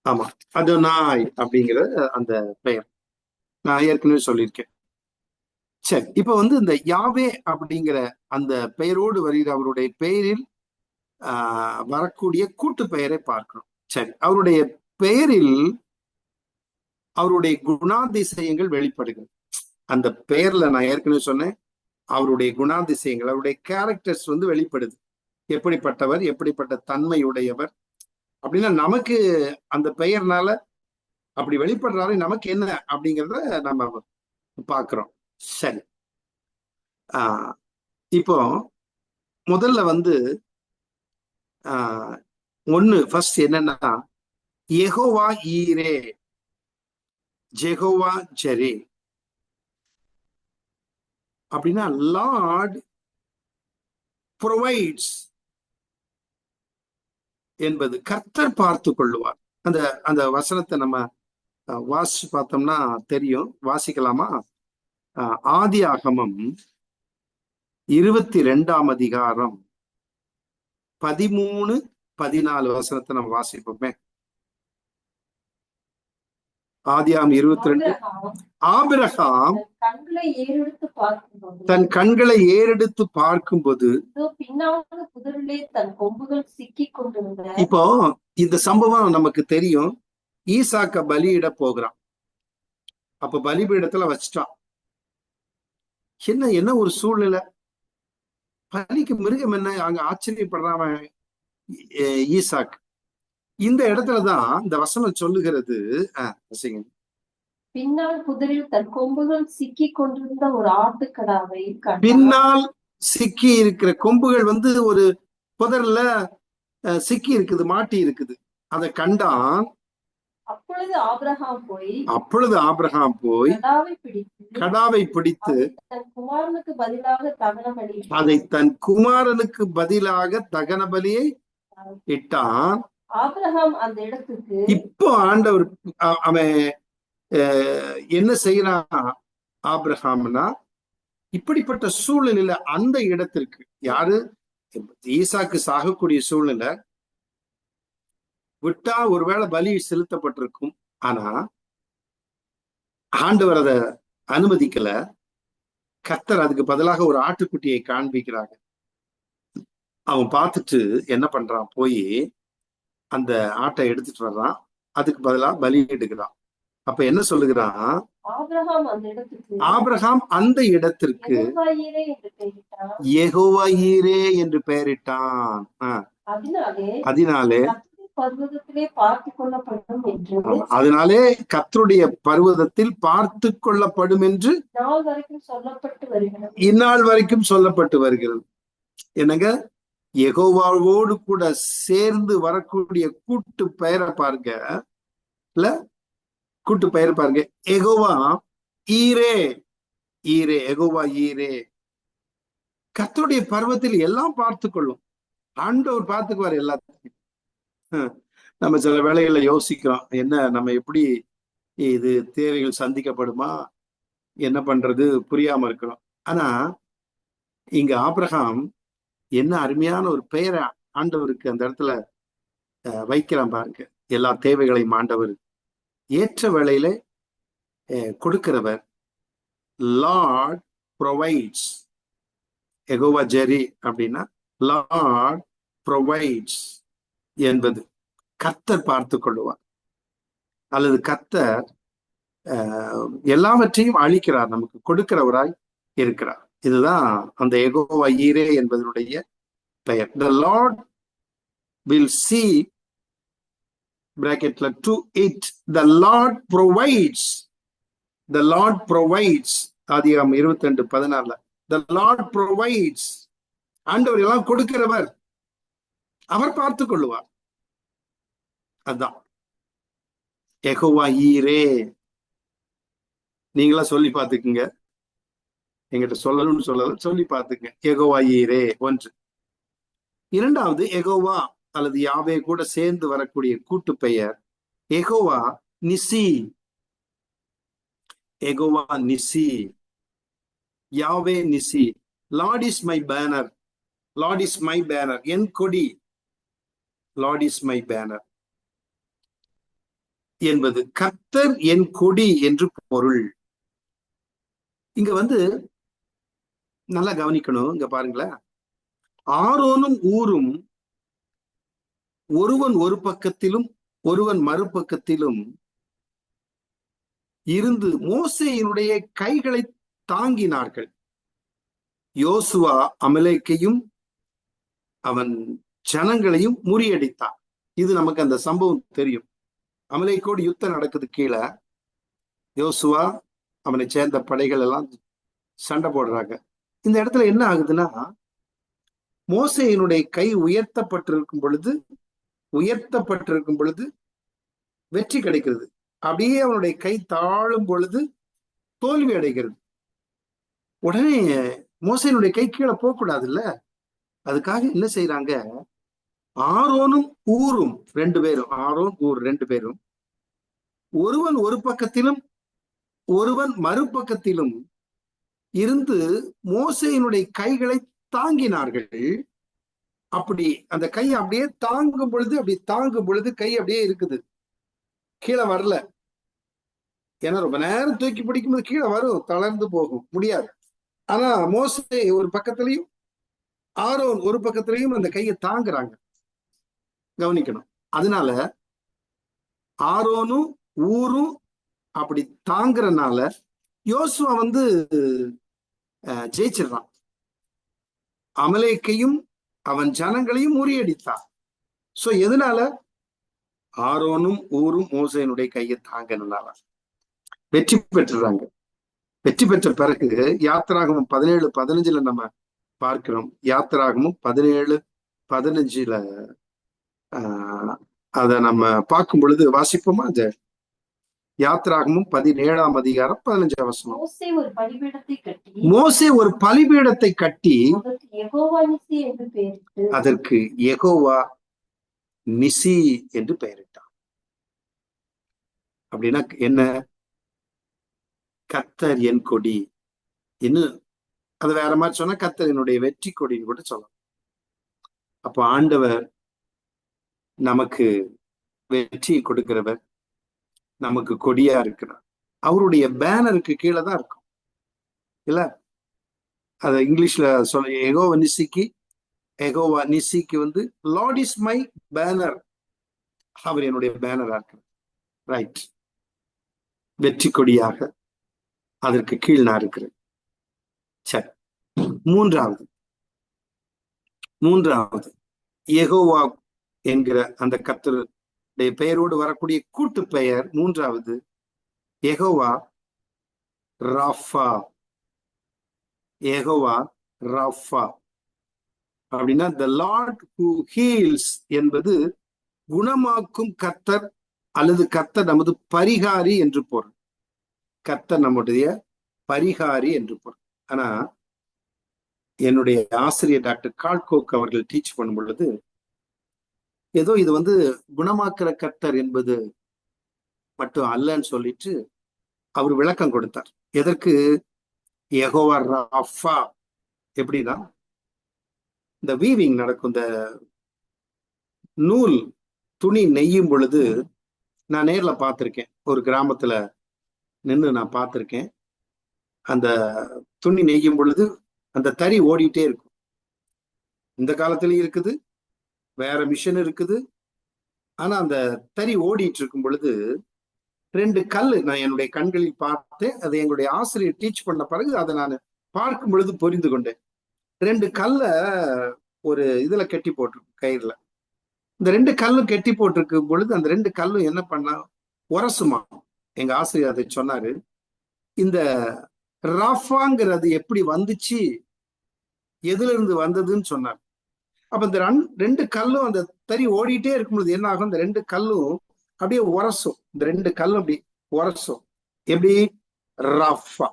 ஆமா, அடோனாய் அப்படிங்கிற அந்த பெயர் நான் ஏற்கனவே சொல்லியிருக்கேன். சரி, இப்ப இந்த யாவே அப்படிங்கிற அந்த பெயரோடு வருகிற அவருடைய பெயரில் வரக்கூடிய கூட்டு பெயரை பார்க்கிறோம். சரி, அவருடைய பெயரில் அவருடைய குணாதிசயங்கள் வெளிப்படுகிறது. அந்த பெயர்ல நான் ஏற்கனவே சொன்னேன், அவருடைய குணாதிசயங்கள், அவருடைய கேரக்டர்ஸ் வெளிப்படுது. எப்படிப்பட்டவர், எப்படிப்பட்ட தன்மையுடையவர் அப்படின்னா நமக்கு அந்த பெயர்னால அப்படி வெளிப்படுறாரு. நமக்கு என்ன அப்படிங்கிறத நம்ம பார்க்கிறோம். சரி, இப்போ முதல்ல ஃபர்ஸ்ட் என்னன்னா, யெகோவா ஈரே, ஜெகோவா ஜெரே அப்படின்னா லார்ட் ப்ரொவைட்ஸ் என்பது கர்த்தர் பார்த்து கொள்ளுவார். அந்த வசனத்தை நம்ம வாசிச்சு பார்த்தோம்னா தெரியும். வாசிக்கலாமா? ஆதியாகமம் 22ஆம் அதிகாரம் 13-14 வசனத்தை நம்ம வாசிப்போமே. ஆதியாகமம் 22. ஆபிரகாம் தன் கண்களை ஏறெடுத்து பார்க்கும்போது இப்போ இந்த சம்பவம் நமக்கு தெரியும். ஈசாக்க பலியிட போகிறான். அப்ப பலிபீடத்துல வச்சுட்டான். என்ன ஒரு சூழ்நிலை! பலிக்கு மிருகம் என்ன? அங்க ஆச்சரியப்படுறான் ஈசாக். இந்த இடத்துலதான் இந்த வசனம் சொல்லுகிறது. பின்னால் புதரில் தன் கொம்புகள் சிக்கி கொண்டிருந்த ஒரு ஆட்டுக்கடாவை, பின்னால் சிக்கி இருக்கிற கொம்புகள் ஒரு புதர்ல சிக்கி இருக்குது, மாட்டி இருக்குது. அதை கண்டான். அப்பொழுது ஆபிரகாம் போய் கடாவை பிடித்து அதை தன் குமாரனுக்கு பதிலாக தகன பலியை இட்டான். ஆபிரகாம் அந்த இடத்துக்கு இப்போ ஆண்டவர் அவன் என்ன செய்யறான்? ஆபிரகாம்னா இப்படிப்பட்ட சூழ்நிலையில அந்த இடத்திற்கு யாரு ஈசாக்கு சாகக்கூடிய சூழ்நிலை விட்டா ஒருவேளை பலி செலுத்தப்பட்டிருக்கும். ஆனா ஆண்டவர் அதை அனுமதிக்கல. கர்த்தர் அதுக்கு பதிலாக ஒரு ஆட்டுக்குட்டியை காண்பிக்கிறாங்க. அவன் பார்த்துட்டு என்ன பண்றான், போய் அந்த ஆட்டை எடுத்துட்டு வர்றான். அதுக்கு பதிலா பலி எடுக்கிறான். அப்ப என்ன சொல்லுகிறான், ஆபிரகாம் அந்த இடத்திற்கு யெகோவா ஈரே என்று பெயரிட்டான். அதனாலே கர்த்தருடைய பர்வதத்தில் பார்த்து கொள்ளப்படும் என்று இந்நாள் வரைக்கும் சொல்லப்பட்டு வருகிறது. என்னங்க, யெகோவாவோடு கூட சேர்ந்து வரக்கூடிய கூட்டு பெயரை பாருங்க, இல்ல கூட்டு பெயர் பாருங்க. யெகோவா ஈரே, ஈரே, யெகோவா ஈரே. கர்த்தருடைய பர்வத்தில் எல்லாம் பார்த்து கொள்ளும். ஆண்டவர் பார்த்துக்குவார் எல்லாத்தையும். நம்ம சில வேளைகள்ல யோசிக்கிறோம், என்ன நம்ம எப்படி இது தேவைகள் சந்திக்கப்படுமா, என்ன பண்றது புரியாம இருக்கிறோம். ஆனா இங்க ஆபிரகாம் என்ன அருமையான ஒரு பெயரை ஆண்டவருக்கு அந்த இடத்துல வைக்கிறான் பாருங்க. எல்லா தேவைகளையும் ஆண்டவர் ஏற்ற வேளையில கொடுக்கிறவர். Lord provides. யெகோவா ஜெரி அப்படின்னா லார்ட் ப்ரொவைட்ஸ் என்பது கர்த்தர் பார்த்து கொள்ளுவார், அல்லது கர்த்தர் எல்லாவற்றையும் அளிக்கிறார், நமக்கு கொடுக்கிறவராய் இருக்கிறார். இதுதான் அந்த யெகோவா ஈரே என்பதனுடைய பெயர். The Lord will see bracketல to it. The Lord provides. The Lord provides. ஆதியாகமம் 22:16. The Lord provides. ஆண்டவர் எல்லாம் கொடுக்கிறவர், அவர் பார்த்து கொள்ளுவார். அதுதான் யெகோவா ஈரே. நீங்களா சொல்லி பார்த்துக்குங்க, எங்கிட்ட சொல்லணும்னு சொல்லல, சொல்லி பார்த்துங்க. யெகோவா ஈரே ஒன்று. இரண்டாவது, யெகோவா அல்லது யாவே கூட சேர்ந்து வரக்கூடிய கூட்டு பெயர் Jehovah Nissi. Jehovah Nissi, Yahweh Nissi. Lord is my banner. Lord is my banner, என் கொடி. லார்ட் இஸ் மை பேனர் என்பது கர்த்தர் என் கொடி என்று பொருள். இங்க நல்லா கவனிக்கணும். இங்க பாருங்களேன், ஆரோனும் ஊரும் ஒருவன் ஒரு பக்கத்திலும் ஒருவன் மறுபக்கத்திலும் இருந்து மோசேயினுடைய கைகளை தாங்கினார்கள். யோசுவா அமலேக்கையும் அவன் ஜனங்களையும் முறியடித்தான். இது நமக்கு அந்த சம்பவம் தெரியும். அமலேக்கோடு யுத்தம் நடக்குது. கீழே யோசுவா அவனை சேர்ந்த படைகள் எல்லாம் சண்டை போடுறாங்க. இந்த இடத்துல என்ன ஆகுதுன்னா, மோசேயினுடைய கை உயர்த்தப்பட்டிருக்கும் பொழுது வெற்றி கிடைக்கிறது. அப்படியே அவனுடைய கை தாழும் பொழுது தோல்வி அடைகிறது. உடனே மோசேயினுடைய கை கீழே போகக்கூடாதுல்ல, அதுக்காக என்ன செய்யறாங்க, ஆரோனும் ஊரும் ரெண்டு பேரும், ஆரோன் ஊர் ரெண்டு பேரும் ஒருவன் ஒரு பக்கத்திலும் ஒருவன் மறுபக்கத்திலும் இருந்து மோசேயினுடைய கைகளை தாங்கினார்கள். அப்படி அந்த கை அப்படியே தாங்கும் பொழுது கை அப்படியே இருக்குது, கீழே வரல. ஏன்னா ரொம்ப நேரம் தூக்கி பிடிக்கும்போது கீழே வரும், தளர்ந்து போகும், முடியாது. ஆனா மோசே ஒரு பக்கத்திலையும் ஆரோன் ஒரு பக்கத்திலையும் அந்த கையை தாங்குறாங்க. கவனிக்கணும். அதனால ஆரோனும் ஊரும் அப்படி தாங்குறதுனால யோசுவா ஜெயிச்சிடறான். அமலேக்கையும் அவன் ஜனங்களையும் முறியடித்தான். சோ எதனால? ஆரோனும் ஊரும் மோசேயினுடைய கையை தாங்கினால வெற்றி பெற்றுறாங்க. வெற்றி பெற்ற பிறகு யாத்திராகமம் 17:15 நம்ம பார்க்கிறோம். யாத்திராகமம் 17:15 அத நம்ம பார்க்கும் பொழுது வாசிப்போமா? அது யாத்திராகமம் 17ஆம் அதிகாரம் 15ஆம் வசனம். மோசே ஒரு பலிபீடத்தை கட்டி அதற்கு யெகோவா நிசி என்று பெயரிட்டான். அப்படின்னா என்ன? கர்த்தர் என் கொடி. இன்னும் அது வேற மாதிரி சொன்னா கர்த்தர் என்னுடைய வெற்றி கொடின்னு கூட சொல்லலாம். அப்போ ஆண்டவர் நமக்கு வெற்றி கொடுக்கிறவர், நமக்கு கொடியா இருக்கிறார். அவருடைய பேனருக்கு கீழே தான் இருக்கும் இல்ல. அது இங்கிலீஷ்ல சொல்ல எகோவா நிசிக்கு வந்து லார்ட் இஸ் மை பேனர், அவர் என்னுடைய பேனரா இருக்கு. ரைட், வெற்றி கொடியாக அதற்கு கீழ் நான் இருக்கிறேன். சரி, மூன்றாவது யெகோவா என்கிற அந்த கர்த்தருடைய பெயரோடு வரக்கூடிய கூட்டு பெயர் மூன்றாவது யெகோவா ராஃபா. யெகோவா ராஃபா அப்படின்னா த லார்ட் ஹூ ஹீல்ஸ் என்பது குணமாக்கும் கர்த்தர் அல்லது கர்த்தர் நமது பரிகாரி என்று பொருள். கர்த்தர் நம்முடைய பரிகாரி என்று பொருள். ஆனா என்னுடைய ஆசிரியர் டாக்டர் கால்கோக் அவர்கள் டீச் பண்ணும் பொழுது ஏதோ இது வந்து குணமாக்குற கர்த்தர் என்பது மட்டும் அல்லன்னு சொல்லிட்டு அவர் விளக்கம் கொடுத்தார். எதற்கு யெகோவா ராஃபா? எப்படின்னா இந்த வீவிங் நடக்கும், இந்த நூல் துணி நெய்யும் பொழுது நான் நேர்ல பார்த்திருக்கேன். ஒரு கிராமத்துல நின்று நான் பார்த்திருக்கேன். அந்த துணி நெய்யும் பொழுது அந்த தறி ஓடிட்டே இருக்கும். இந்த காலத்திலயும் இருக்குது, வேற மிஷின் இருக்குது. ஆனா அந்த தறி ஓடிட்டு இருக்கும் பொழுது ரெண்டு கல்லு நான் என்னுடைய கண்களில் பார்த்தேன். அதை எங்களுடைய ஆசிரியர் டீச் பண்ண பிறகு அதை நான் பார்க்கும் பொழுது புரிந்து கொண்டேன். ரெண்டு கல்ல ஒரு இதுல கெட்டி போட்டிருக்கும், கயிறுல. இந்த ரெண்டு கல்லும் கெட்டி போட்டிருக்கும் பொழுது அந்த ரெண்டு கல்லும் என்ன பண்ணா உரசுமா. எங்க ஆசிரியர் அதை சொன்னாரு. இந்த ராஃபாங்கிறது எப்படி வந்துச்சு, எதுல இருந்து வந்ததுன்னு சொன்னார். அப்ப இந்த ரெண்டு கல்லும் அந்த தறி ஓடிட்டே இருக்கும் பொழுது என்ன ஆகும், இந்த ரெண்டு கல்லும் அப்படியே உரசும். இந்த ரெண்டு கல்லும் அப்படி உரசும். எப்படி? ராஃபா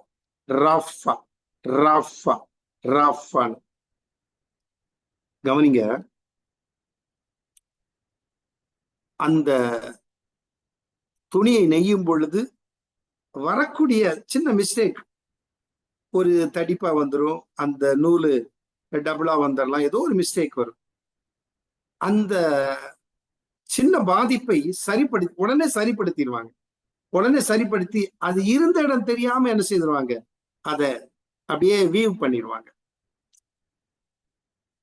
ராஃபா ராஃபா ராஃபான்னு. கவனிங்க, அந்த துணியை நெய்யும் பொழுது வரக்கூடிய சின்ன மிஸ்டேக், ஒரு தடிப்பா வந்துடும், அந்த நூலு டபுளா வந்துடலாம், ஏதோ ஒரு மிஸ்டேக் வரும். அந்த சின்ன பாதிப்பை உடனே சரிப்படுத்திடுவாங்க. உடனே சரிப்படுத்தி அது இருந்த இடம் தெரியாம என்ன செய்திருவாங்க, அதை அப்படியே வீவ் பண்ணிடுவாங்க.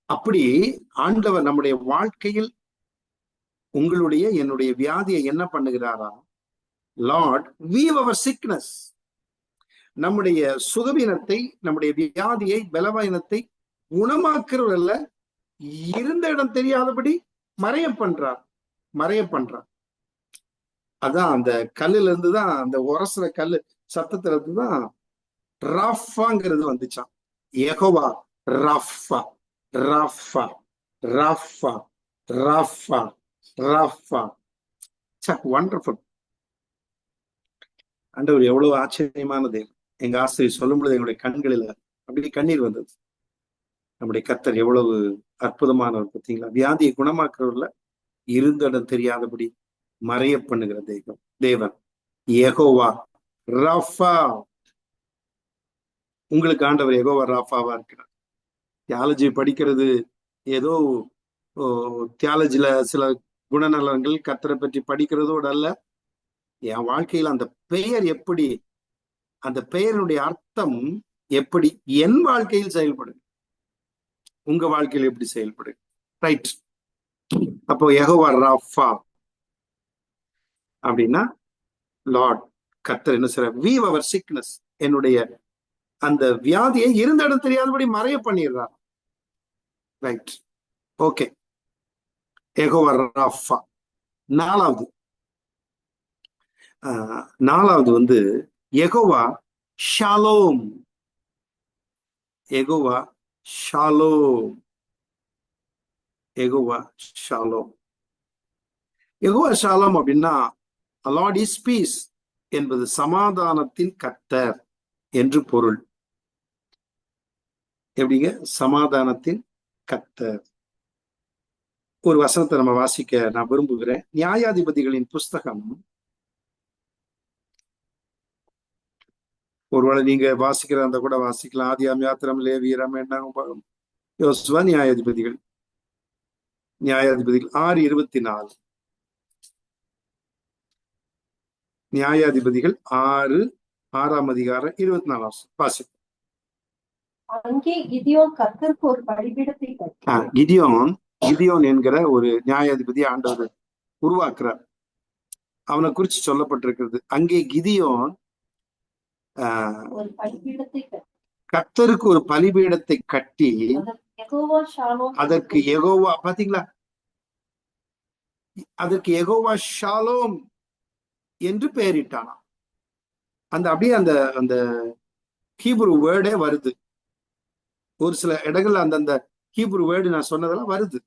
அப்படி ஆண்டவர் நம்முடைய வாழ்க்கையில் உங்களுடைய என்னுடைய வியாதியை என்ன பண்ணுகிறாரா? லார்ட் வீவ் அவர் சிக்னஸ், நம்முடைய சுகவீனத்தை, நம்முடைய வியாதியை, பலவீனத்தை குணமாக்குறவல்ல, இருந்த இடம் தெரியாதபடி மறைய பண்றார். அதான் அந்த கல்லுல இருந்துதான், அந்த உரசுற கல்லு சத்தத்துல இருந்துதான் ராஃபாங்கிறது வந்துச்சான். யெகோவா ராஃபா ராஃபா ராஃபா ராஃபா ராஃபா. வண்டர்ஃபுல். ஆண்டவர் எவ்வளவு ஆச்சரியமானது. எங்க ஆசிரியர் சொல்லும் பொழுது எங்களுடைய கண்களில் அப்படி கண்ணீர் வந்தது. நம்முடைய கர்த்தர் எவ்வளவு அற்புதமானவர் பார்த்தீங்களா? வியாதியை குணமாக்குறவர்ல இருந்த இடம் தெரியாதபடி மறைய பண்ணுகிற தேவன் யெகோவா ராஃபா. உங்களுக்கு ஆண்டவர் யெகோவா ராஃபாவா இருக்கிறார். தியாலஜி படிக்கிறது ஏதோ தியாலஜில சில குணநலன்கள் கர்த்தரை பற்றி படிக்கிறதோடு அல்ல. என் வாழ்க்கையில் அந்த பெயர் எப்படி, அந்த பெயருடைய அர்த்தம் எப்படி என் வாழ்க்கையில் செயல்படுது, உங்க வாழ்க்கையில் எப்படி செயல்படுது. ரைட். அப்போ யெகோவா ராஃபா அப்படின்னா லார்ட் கர்த்தர் என்ன செய்ற, வீவ் அவர் சிக்னஸ், என்னுடைய அந்த வியாதியை இருந்த இடம் தெரியாதபடி மறைய பண்ணிடுறார். Right, okay. Jehovah Rapha. நாலாவது வந்து Jehovah Shalom. Jehovah Shalom. Jehovah Shalom. Jehovah Shalom அப்படின்னா லார்ட் இஸ் பீஸ் என்பது சமாதானத்தின் கர்த்தர் என்று பொருள். எப்படிங்க? சமாதானத்தின் கர்த்தர். ஒரு வசனத்தை நம்ம வாசிக்க நான் விரும்புகிறேன். நியாயாதிபதிகளின் புஸ்தகம், ஒருவேளை நீங்க வாசிக்கிற அந்த கூட வாசிக்கலாம். ஆதியாம், யாத்திரம், லேவியரம், என்னாகும், யோசுவா, நியாயாதிபதிகள் 6:24. நியாயாதிபதிகள் 6ஆம் அதிகாரம் 24 வாசி. அங்கே கிதியோன் கர்த்தருக்கு ஒரு பலிபீடத்தை கட்டி கிதியோன் என்கிற ஒரு நியாயாதிபதி ஆண்டவர் உருவாக்குறார். அவனை குறிச்சு சொல்லப்பட்டிருக்கிறது. அங்கே கிதியோன் ஒரு பலிபீடத்தை கட்டி கர்த்தருக்கு ஒரு பலிபீடத்தை கட்டி யெகோவா ஷாலோம் அதற்கு யெகோவா, பாத்தீங்களா, அதற்கு யெகோவா ஷாலோம் என்று பெயரிட்டானா. அப்படியே அந்த ஹீப்ரு வேர்டே வருது. ஒரு சில இடங்கள்ல அந்த ஹீப்ரு வேர்டு நான் சொன்னதெல்லாம் வருது.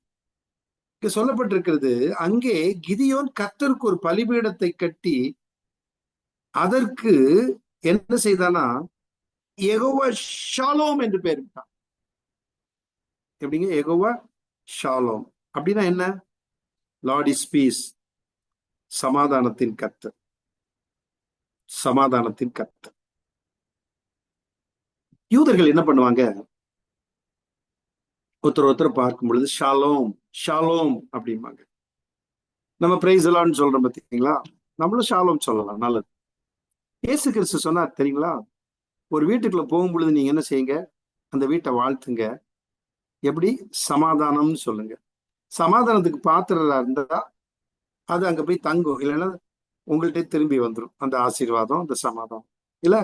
இங்க சொல்லப்பட்டிருக்கிறது, அங்கே கிதியோன் கர்த்தருக்கு ஒரு பலிபீடத்தை கட்டி அதற்கு என்ன செய்தானா, யெகோவா ஷாலோம் என்று பெயரிட்டான். எப்படிங்க யெகோவா ஷாலோம் அப்படின்னா என்ன? லார்ட் இஸ் பீஸ், சமாதானத்தின் கர்த்தர், சமாதானத்தின் கர்த்தர். யூதர்கள் என்ன பண்ணுவாங்க, ஒருத்தர் பார்க்கும் பொழுது ஷாலோம் ஷாலோம் அப்படிம்பாங்க. நம்ம பிரைஸ் எல்லாம் சொல்றோம் பார்த்தீங்களா, நம்மளும் ஷாலோம் சொல்லலாம், நல்லது. இயேசு கிறிஸ்து சொன்னார் தெரியுங்களா, ஒரு வீட்டுக்குள்ள போகும் பொழுது நீங்க என்ன செய்யுங்க, அந்த வீட்டை வாழ்த்துங்க. எப்படி? சமாதானம்னு சொல்லுங்க. சமாதானத்துக்கு பாத்திரரா இருந்தா அது அங்க போய் தங்கும், இல்லைன்னா உங்கள்கிட்ட திரும்பி வந்துடும் அந்த ஆசீர்வாதம், அந்த சமாதானம், இல்ல?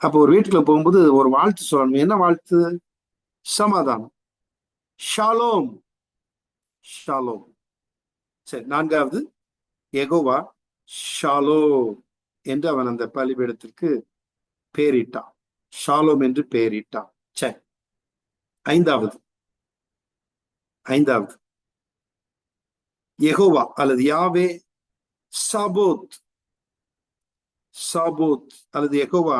அப்போ ஒரு வீட்டுக்குள்ள போகும்போது ஒரு வாழ்த்து சொல்லணும். என்ன வாழ்த்து? சமாதானம், ஷாலோம் ஷாலோம். சரி, 4வது யெகோவா ஷாலோம் என்று அவன் அந்த பலிபீடத்திற்கு பேரிட்டான். ஷாலோம் என்று பெயரிட்டான். சரி, 5வது யெகோவா அல்லது யாவே சாபோத், சாபோத் அல்லது யெகோவா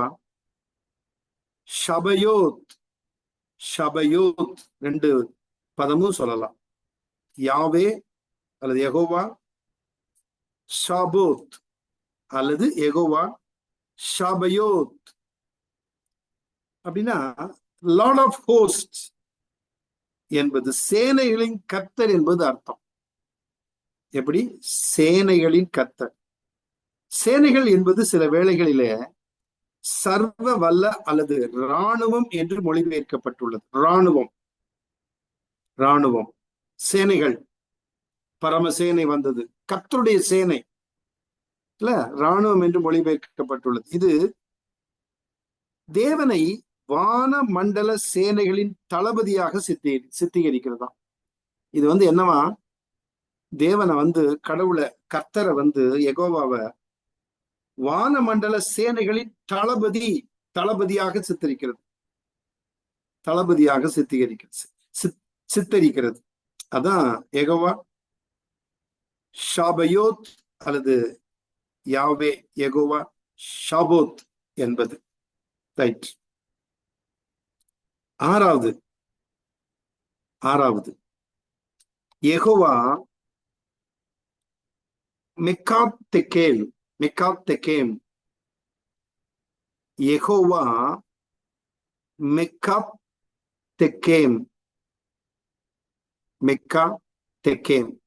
ஷபயோத். ஷபயோத் 2 பதமும் சொல்லலாம். யாவே அல்லது யெகோவா ஷாபோத் அல்லது யெகோவா ஷபயோத். அப்படின்னா லார்ட் ஆஃப் ஹோஸ்ட் என்பது சேனைகளின் கர்த்தர் என்பது அர்த்தம். எப்படி? சேனைகளின் கர்த்தர். சேனைகள் என்பது சில வேளைகளிலே சர்வ வல்ல அல்லது இராணுவம் என்று மொழிபெயர்க்கப்பட்டுள்ளது. இராணுவம், சேனைகள். பரமசேனை வந்தது, கர்த்தருடைய சேனை இல்ல, இராணுவம் என்று மொழிபெயர்க்கப்பட்டுள்ளது. இது தேவனை வான மண்டல சேனைகளின் தளபதியாக சித்தரிக்கிறதா. இது என்னவா, தேவனை கடவுளை, கர்த்தரை யெகோவாவை வான மண்டல சேனைகளின் தளபதியாக சித்தரிக்கிறது. சித்தரிக்கிறது. அதான் யெகோவா ஷாபயோத் அல்லது யாவே யெகோவா ஷாபோத் என்பது. ரைட். 6வது யெகோவா மெக்காத்தெக்கேம். யெகோவா மெக்காத்தெக்கேம்.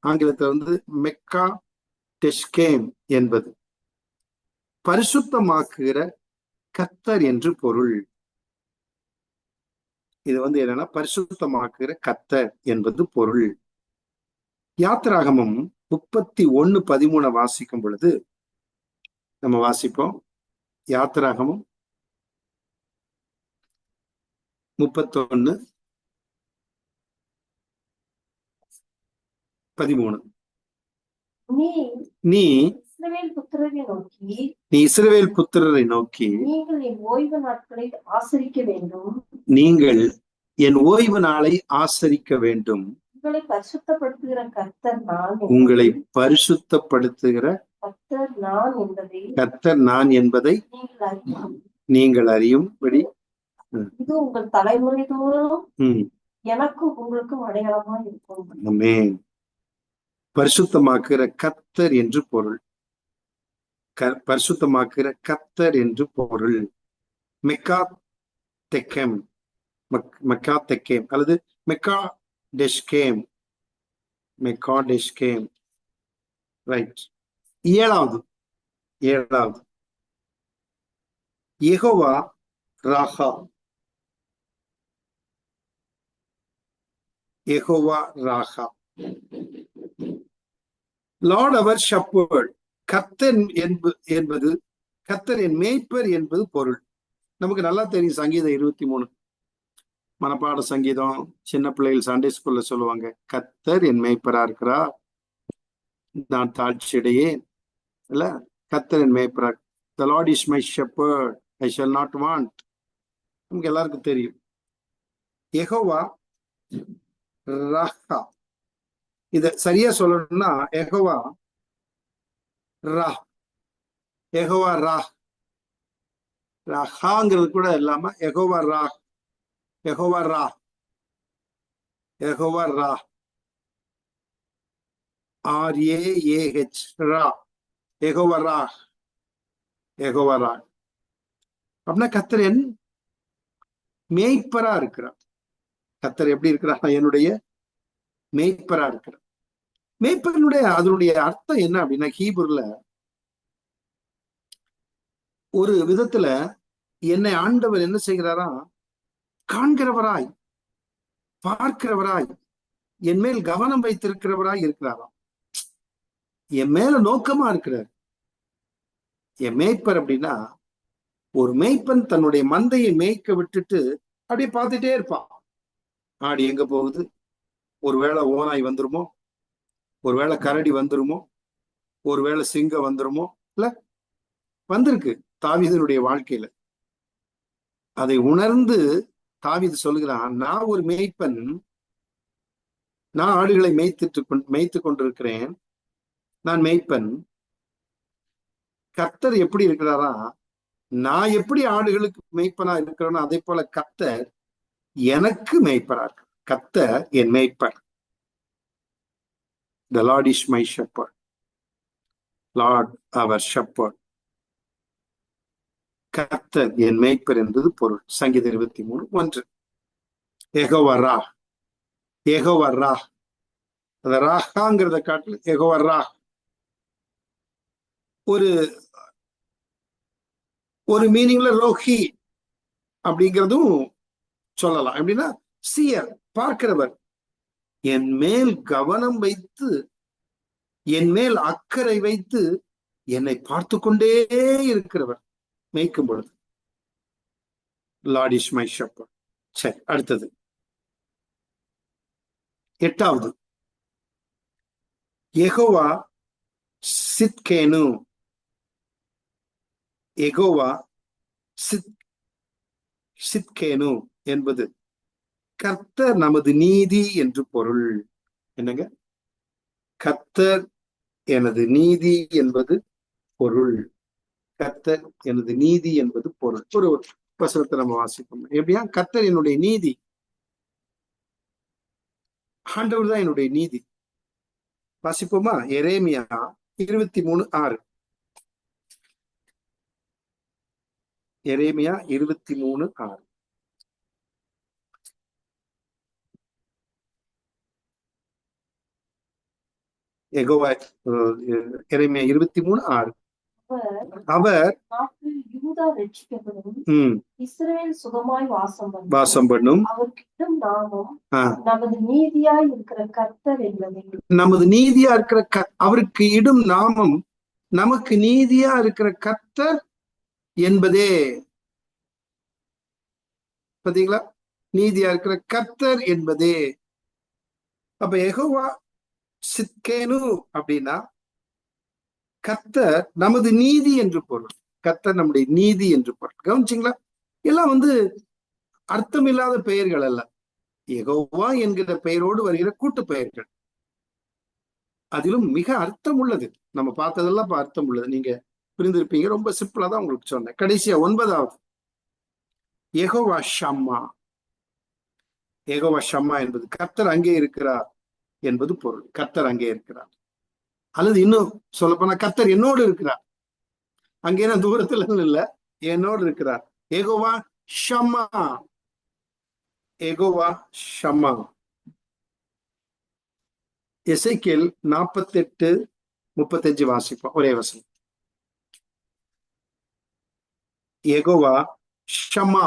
ஆங்கிலத்தில் மெக்கா டெஷ்கேம் என்பது பரிசுத்தமாக்குகிற கர்த்தர் என்று பொருள். இது என்னன்னா, பரிசுத்தமாக்குகிற கர்த்தர் என்பது பொருள். யாத்திராகமம் 31:13 வாசிக்கும் பொழுது நம்ம வாசிப்போம். யாத்திராகமம் 31:13. நீ இஸ்ரவேல் புத்திரரை நோக்கி நீங்கள் என் ஓய்வு நாளை ஆசரிக்க வேண்டும். உங்களை பரிசுத்தப்படுத்துகிற கர்த்தர் நான் என்பதை நீங்கள் அறியும்படி இது உங்கள் தலைமுறை தோறும் எனக்கும் உங்களுக்கும் அடையாளமா இருக்கும். ஆமென். பரிசுத்தமாக்குகிற கர்த்தர் என்று பொருள். பரிசுத்தமாக்குகிற கர்த்தர் என்று பொருள். மெக்காத்தெக்கேம் அல்லது மெக்காடெஷ்கேம். ரைட். 7வது ஏழாவது, யெகோவா ராஹா. யெகோவா ராஹா, லார்ட் அவர் ஷப்பர்ட். கர்த்தர் என்பது கர்த்தர் என் மேய்ப்பர் என்பது பொருள். நமக்கு நல்லா தெரியும். சங்கீதம் 23 மனப்பாட சங்கீதம். சின்ன பிள்ளைகள் சண்டே ஸ்கூல்ல சொல்லுவாங்க, கர்த்தர் என் மேய்ப்பரா இருக்கிறா, நான் தாழ்ச்சியிடையே இல்ல. கர்த்தர் என் மேய்ப்பரா, the Lord is my shepherd, I shall not want. நமக்கு எல்லாருக்கும் தெரியும். யெகோவா ராஹா, இத சரியா சொல்லணும்னா யெகோவா ரா, யெகோவா ரா, ராஹாங்கிறது கூட இல்லாம யெகோவா ரா, யெகோவா ரா, யெகோவா ரா, RAAH, ரா, யெகோவா ரா, யெகோவா ரா. அப்படின்னா கர்த்தர் என் மேய்ப்பரா இருக்கிறார். கர்த்தர் எப்படி இருக்கிறார்? என்னுடைய மேய்ப்பரா இருக்கிறார். மேய்ப்பனுடைய அதனுடைய அர்த்தம் என்ன அப்படின்னா, ஹீப்ருல ஒரு விதத்துல என்னை ஆண்டவர் என்ன செய்கிறாரா, காண்கிறவராய், பார்க்கிறவராய், என் மேல் கவனம் வைத்திருக்கிறவராய் இருக்கிறாராம். என் மேல நோக்கமா இருக்கிறார். என் மேய்ப்பர் அப்படின்னா, ஒரு மேய்ப்பன் தன்னுடைய மந்தையை மேய்க்க விட்டுட்டு அப்படியே பார்த்துட்டே இருப்பான். ஆடு எங்க போகுது, ஒருவேளை ஓனாய் வந்துருமோ, ஒருவேளை கரடி வந்துருமோ, ஒருவேளை சிங்கம் வந்துருமோ. இல்ல, வந்திருக்கு தாவீதுடைய வாழ்க்கையில. அதை உணர்ந்து தாவீது சொல்லுகிறான், நான் ஒரு மேய்ப்பன், நான் ஆடுகளை மேய்த்து கொண்டிருக்கிறேன், நான் மேய்ப்பன். கர்த்தர் எப்படி இருக்கிறாரா, நான் எப்படி ஆடுகளுக்கு மேய்ப்பனா இருக்கிறேனோ அதே போல கர்த்தர் எனக்கு மேய்ப்பரா இருக்கு. கர்த்தர் என் மேய்ப்பர். The Lord is my shepherd. Lord our shepherd. கர்த்தர் என் மேய்ப்பர் என்பது பொருள். சங்கீதம் 23:1. யெகோவா ரா, யெகோவா ரா, அந்த ராஹாங்கிறத காட்டில் யெகோவா ரா ஒரு மீனிங்ல ரோஹி அப்படிங்கிறதும் சொல்லலாம். எப்படின்னா, சீயர், பார்க்கிறவர், என் மேல் கவனம் வைத்து, என் மேல் அக்கறை வைத்து என்னை பார்த்து கொண்டே இருக்கிறவர் மேய்க்கும் பொழுது. Lord is my shepherd. சரி, அடுத்தது எட்டாவது, யெகோவா சித்கேனு. யெகோவா சித்கேனு என்பது கர்த்தர் நமது நீதி என்று பொருள். என்னங்க? கர்த்தர் எனது நீதி என்பது பொருள். கர்த்தர் எனது நீதி என்பது பொருள். ஒரு வசனத்தை நம்ம வாசிப்போம். எப்படியா? கர்த்தர் என்னுடைய நீதி, ஆண்டவர் தான் என்னுடைய நீதி. வாசிப்போமா? எரேமியா 23:6. எரேமியா 23:6. யெகோவா, எரேமியா 23:6. அவர் யூதா ரட்சிக்கப்படும், இஸ்ரவேல் சுகமாய் வாசம் பண்ணும், அவருக்கு நாமம் நமது நீதியாய் இருக்கிற கர்த்தர் என்பதே. நமது நீதியா இருக்கிற அவருக்கு இடும் நாமம் நமக்கு நீதியா இருக்கிற கர்த்தர் என்பதே. பாத்தீங்களா? நீதியா இருக்கிற கர்த்தர் என்பதே. அப்ப யெகோவா சித்கேனு அப்படின்னா கர்த்தர் நமது நீதி என்று பொருள். கர்த்தர் நம்முடைய நீதி என்று பொருள். கவனிச்சிங்களா? எல்லாம் அர்த்தம் இல்லாத பெயர்கள் அல்ல. யெகோவா என்கிற பெயரோடு வருகிற கூட்டு பெயர்கள். அதிலும் மிக அர்த்தம் உள்ளது. நம்ம பார்த்ததெல்லாம் அர்த்தம் உள்ளது. நீங்க புரிந்திருப்பீங்க. ரொம்ப சிம்பிளா தான் உங்களுக்கு சொன்னேன். கடைசியா 9வது, யெகோவா ஷம்மா. யெகோவா ஷம்மா என்பது கர்த்தர் அங்கே இருக்கிறார் என்பது பொருள். கர்த்தர் அங்கே இருக்கிறார். அல்லது இன்னும் சொல்ல போனா கர்த்தர் என்னோடு இருக்கிறார். அங்கே தூரத்துல இல்ல, என்னோடு இருக்கிறார். யெகோவா ஷம்மா, யெகோவா ஷம்மா. எசேக்கியேல் 48:35 வாசிப்போம். ஒரே வசனம். யெகோவா ஷம்மா.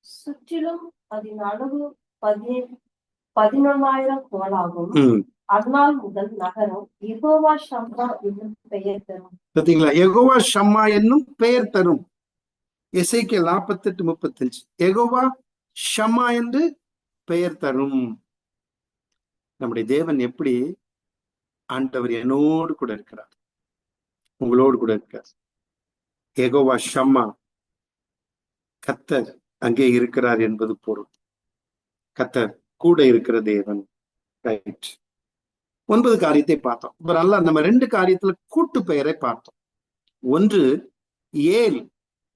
சுற்றிலும் அதன் அளவு 11,000 கோலாகும். அதனால் முதல் நகரம் யெகோவா ஷம்மா என்னும் பெயர் தரும். பாத்தீங்களா? யெகோவா ஷம்மா என்னும் பெயர் தரும். எசேக்கியேல் 48:35. யெகோவா ஷம்மா என்று பெயர் தரும். நம்முடைய தேவன் எப்படி? ஆண்டவர் என்னோடு கூட இருக்கிறார், உங்களோடு கூட இருக்கிறார். யெகோவா ஷம்மா, கர்த்தர் அங்கே இருக்கிறார் என்பது பொருள். கர்த்தர் கூட இருக்கிற தேவன். ரைட். 9 காரியத்தை பார்த்தோம். இப்ப நல்லா நம்ம 2 காரியத்துல கூட்டு பெயரை பார்த்தோம். ஒன்று ஏல்,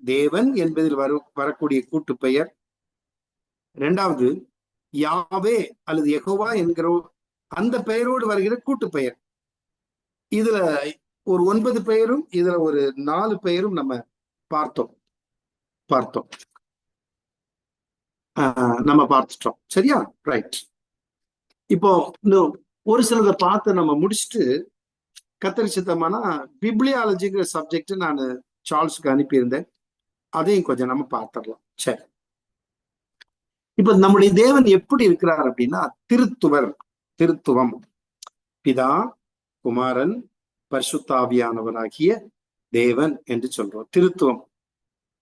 தேவன் என்பதில் வரக்கூடிய கூட்டு பெயர். இரண்டாவது யாவே அல்லது யெகோவா என்கிற அந்த பெயரோடு வருகிற கூட்டு பெயர். இதுல ஒரு 9 பெயரும் இதுல ஒரு 4 பெயரும் நம்ம பார்த்தோம். நம்ம பார்த்துட்டோம். சரியா? ரைட். இப்போ இன்னும் ஒரு சிலதை பார்த்து நம்ம முடிச்சுட்டு கத்தரி சித்தமானா பிப்ளியாலஜிங்கிற சப்ஜெக்ட் நான் சார்ல்ஸுக்கு அனுப்பியிருந்தேன். அதையும் கொஞ்சம் நம்ம பார்த்துடலாம். சரி, இப்ப நம்முடைய தேவன் எப்படி இருக்கிறார் அப்படின்னா திருத்துவம், பிதா, குமாரன், பரிசுத்தாவியானவராகிய தேவன் என்று சொல்றோம். திருத்துவம்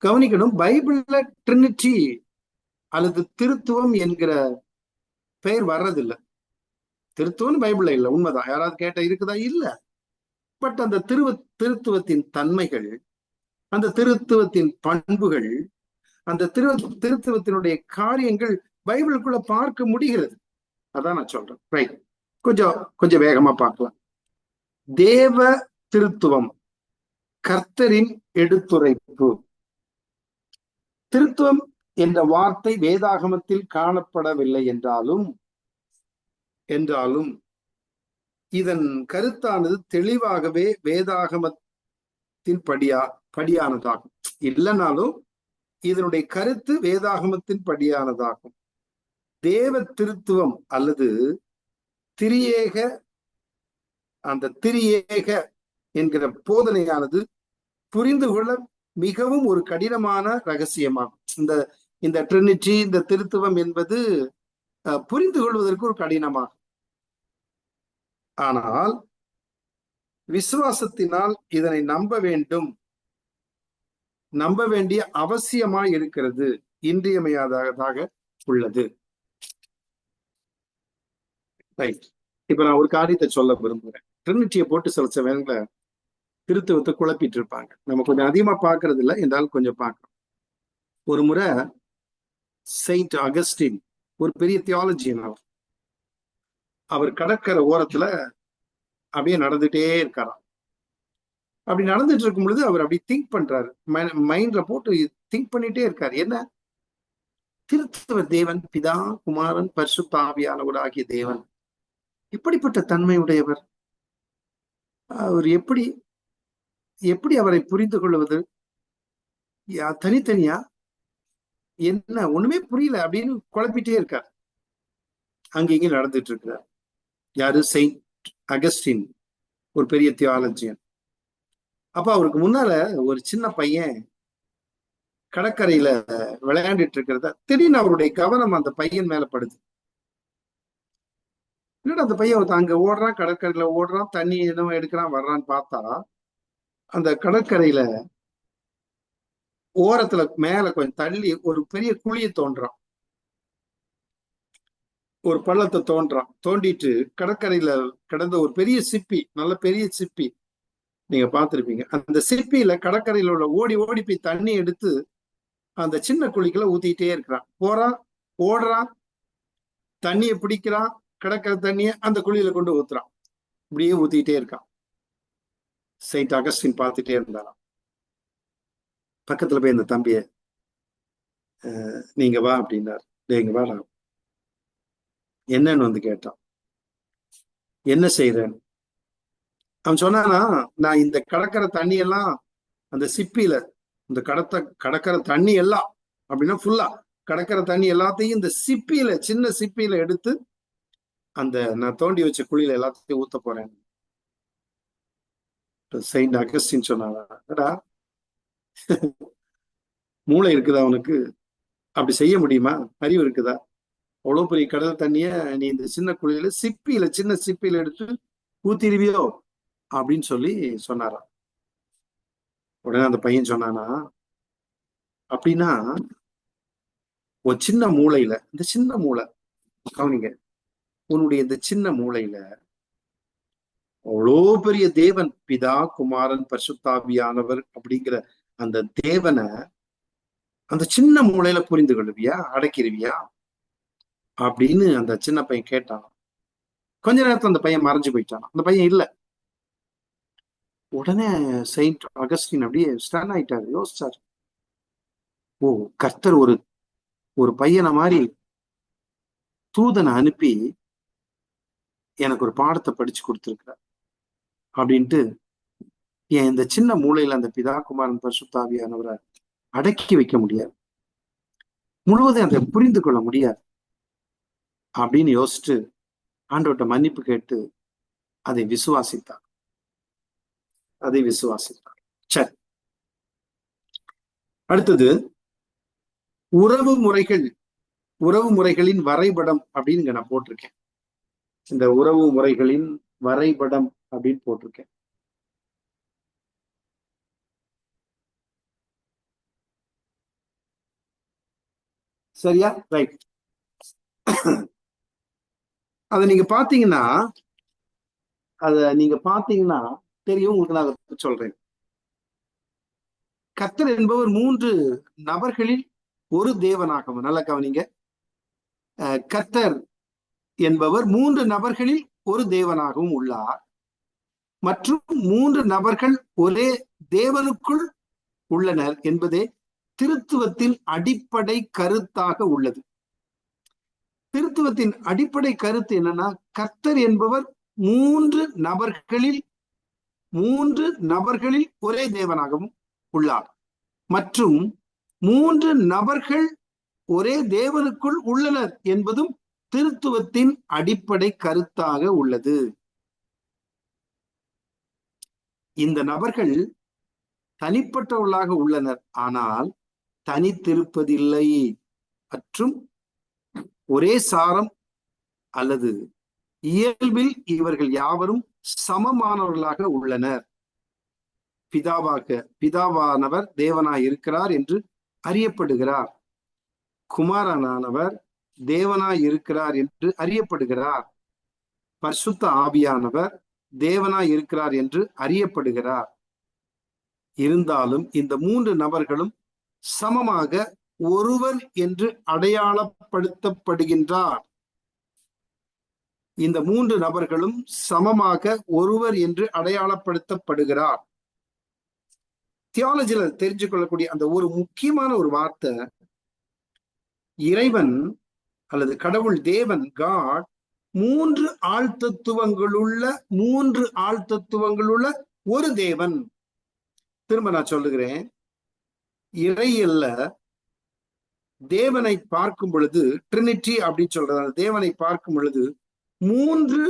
கவனிக்கணும். பைபிள்ல ட்ரினிட்டி அல்லது திருத்துவம் என்கிற பெயர் வர்றதில்லை. திருத்துவம் பைபிள்ல இல்லை, உண்மைதான். யாராவது கேட்ட இருக்குதா? இல்ல. பட் அந்த திருத்துவத்தின் தன்மைகள், அந்த திருத்துவத்தின் பண்புகள், அந்த திருத்துவத்தினுடைய காரியங்கள் பைபிளுக்குள்ள பார்க்க முடிகிறது. அதான் நான் சொல்றேன். ரைட். கொஞ்சம் வேகமா பார்க்கலாம். தேவ திருத்துவம், கர்த்தரின் எடுத்துரைப்பு. திருத்துவம் என்ற வார்த்தை வேதாகமத்தில் காணப்படவில்லை என்றாலும் இதன் கருத்தானது தெளிவாகவே வேதாகமத்தின் படியானதாகும். இல்லைனாலும் இதனுடைய கருத்து வேதாகமத்தின் படியானதாகும். தேவ திருத்துவம் அல்லது திரியேக, அந்த திரியேக என்கிற போதனையானது புரிந்து கொள்ள மிகவும் ஒரு கடினமான ரகசியமாகும். இந்த ட்ரினிட்டி, இந்த திருத்துவம் என்பது புரிந்து கொள்வதற்கு ஒரு கடினமாகும். ஆனால் விசுவாசத்தினால் இதனை நம்ப வேண்டிய அவசியமாய் இருக்கிறது, இன்றியமையாததாக உள்ளது. ரைட். இப்ப நான் ஒரு காரியத்தை சொல்ல விரும்புகிறேன். ட்ரினிட்டியை போட்டு சில வேலை திருத்துவத்தை குழப்பிட்டு இருப்பாங்க. நம்ம கொஞ்சம் அதிகமா பாக்குறது இல்லை, என்றாலும் கொஞ்சம் பார்க்கணும். ஒரு முறை செயின்ட் அகஸ்டின், ஒரு பெரிய தியாலஜியன், அவர் கடற்கரை ஓரத்துல அப்படியே நடந்துட்டே இருக்காராம். அப்படி நடந்துட்டு இருக்கும் பொழுது அவர் அப்படி திங்க் பண்றாரு, மைண்ட்ல போட்டு திங்க் பண்ணிட்டே இருக்காரு. என்ன? திருத்துவ தேவன், பிதா, குமாரன், பரிசுத்த ஆவியானவர் ஆகிய தேவன் இப்படிப்பட்ட தன்மையுடையவர். அவர் எப்படி அவரை புரிந்து கொள்வது? தனித்தனியா என்ன ஒண்ணுமே புரியல அப்படின்னு குழப்பிட்டே இருக்கார். அங்க நடந்துட்டு இருக்கிறார். யாரு? செயின்ட் அகஸ்டின், ஒரு பெரிய தியாலஜியன். அப்ப அவருக்கு முன்னால ஒரு சின்ன பையன் கடற்கரையில விளையாண்டுட்டு இருக்கிறத திடீர்னு அவருடைய கவனம் அந்த பையன் மேல படுது. என்னடா அந்த பையன் அங்க ஓடுறான், கடற்கரையில ஓடுறான், தண்ணி என்னவோ எடுக்கிறான், வர்றான்னு பார்த்தா அந்த கடற்கரையில ஓரத்துல மேல கொஞ்சம் தள்ளி ஒரு பெரிய குழியை தோன்றான், ஒரு பள்ளத்தை தோண்டிட்டு கடற்கரையில கிடந்த ஒரு பெரிய சிப்பி, நல்ல பெரிய சிப்பி, நீங்க பார்த்திருப்பீங்க. அந்த சிப்பியில கடற்கரையில உள்ள ஓடி போய் தண்ணி எடுத்து அந்த சின்ன குழிக்குள்ள ஊத்திட்டே இருக்கிறான். போறான், ஓடுறான், தண்ணியை பிடிக்கிறான், கடற்கரை தண்ணிய அந்த குழியில கொண்டு ஊத்துறான். இப்படியே ஊத்திட்டே இருக்கான். செயின்ட் அகஸ்டின் பார்த்துட்டே இருந்தாராம். பக்கத்துல போய் இந்த தம்பிய நீங்க வா அப்படின்னாரு. நீங்க வா, என்னன்னு வந்து கேட்டான். என்ன செய்யறேன்னு அவன் சொன்னானா, நான் இந்த கடற்கரை தண்ணி எல்லாம் அந்த சிப்பியில, இந்த கடற்கரை தண்ணி எல்லாம் அப்படின்னா ஃபுல்லா கடற்கரை தண்ணி எல்லாத்தையும் இந்த சிப்பியில, சின்ன சிப்பியில எடுத்து அந்த நான் தோண்டி வச்ச குழியில எல்லாத்தையும் ஊத்த போறேன். செயின்ட் அகஸ்டின் சொன்னாரா, மூளை இருக்குதா அவனுக்கு? அப்படி செய்ய முடியுமா? அறிவு இருக்குதா? அவ்வளவு பெரிய கடல் தண்ணிய நீ இந்த சின்ன குழியில சின்ன சிப்பியில எடுத்து ஊத்திருவியோ அப்படின்னு சொல்லி சொன்னாராம். உடனே அந்த பையன் சொன்னானா, அப்படின்னா ஒரு சின்ன மூளையில, இந்த சின்ன மூளை கவனிங்க, உன்னுடைய இந்த சின்ன மூளையில அவ்வளோ பெரிய தேவன், பிதா குமாரன் பரிசுத்தாவியானவர் அப்படிங்கிற அந்த தேவனை அந்த சின்ன மூளையில புரிந்து கொள்ளுவியா, அடக்கிடுவியா அப்படின்னு அந்த சின்ன பையன் கேட்டான். கொஞ்ச நேரத்துல அந்த பையன் மறைஞ்சு போயிட்டான். அந்த பையன் இல்ல. உடனே செயின்ட் அகஸ்டின் அப்படியே ஸ்டன் ஆயிட்டாரு, யோசிச்சாரு. ஓ, கர்த்தர் ஒரு பையனை மாதிரி தூதனை அனுப்பி எனக்கு ஒரு பாடத்தை படிச்சு கொடுத்துருக்கிறார் அப்படின்ட்டு, என் இந்த சின்ன மூளையில அந்த பிதா குமாரன் பரிசுத்தாவியானவரை அடக்கி வைக்க முடியாது, முழுவதும் அதை புரிந்து கொள்ள முடியாது அப்படின்னு யோசிச்சு ஆண்டவர்கிட்ட மன்னிப்பு கேட்டு அதை விசுவாசித்தார். சரி, அடுத்தது உறவு முறைகளின் வரைபடம் அப்படின்னு நான் போட்டிருக்கேன். இந்த உறவு முறைகளின் வரைபடம் அப்படின்னு போட்டிருக்கேன். சரியா? ரைட். அதை நீங்க பாத்தீங்கன்னா தெரியும் உங்களுக்கு. நான் அதை சொல்றேன். கர்த்தர் என்பவர் 3 நபர்களில் ஒரு தேவனாகவும், நல்ல கவனிங்க, கர்த்தர் என்பவர் 3 நபர்களில் ஒரு தேவனாகவும் உள்ளார் மற்றும் 3 நபர்கள் ஒரே தேவனுக்குள் உள்ளனர் என்பதே திருத்துவத்தின் அடிப்படை கருத்தாக உள்ளது. திருத்துவத்தின் அடிப்படை கருத்து என்னன்னா, கர்த்தர் என்பவர் 3 நபர்களில் ஒரே தேவனாகவும் உள்ளார் மற்றும் 3 நபர்கள் ஒரே தேவனுக்குள் உள்ளனர் என்பதும் திருத்துவத்தின் அடிப்படை கருத்தாக உள்ளது. இந்த நபர்கள் தனிப்பட்டவர்களாக உள்ளனர், ஆனால் தனித்திருப்பதில்லை மற்றும் ஒரே சாரம் அல்லது இயல்பில் இவர்கள் யாவரும் சமமானவர்களாக உள்ளனர். பிதாவானவர் தேவனாய் இருக்கிறார் என்று அறியப்படுகிறார். குமாரனானவர் தேவனாய் இருக்கிறார் என்று அறியப்படுகிறார். பரிசுத்த ஆவியானவர் தேவனாய் இருக்கிறார் என்று அறியப்படுகிறார். இருந்தாலும் இந்த 3 நபர்களும் சமமாக ஒருவர் என்று அடையாளப்படுத்தப்படுகின்றார். இந்த 3 நபர்களும் சமமாக ஒருவர் என்று அடையாளப்படுத்தப்படுகிறார். தியாலஜில தெரிஞ்சு கொள்ளக்கூடிய அந்த ஒரு முக்கியமான ஒரு வார்த்தை, இறைவன் அல்லது கடவுள் தேவன் காட் 3 ஆழ்த்தத்துவங்களுள்ள ஒரு தேவன். திரும்ப நான் சொல்லுகிறேன், இறையில்ல தேவனை பார்க்கும் பொழுது, ட்ரினிட்டி அப்படின்னு சொல்றது, தேவனை பார்க்கும் பொழுது 3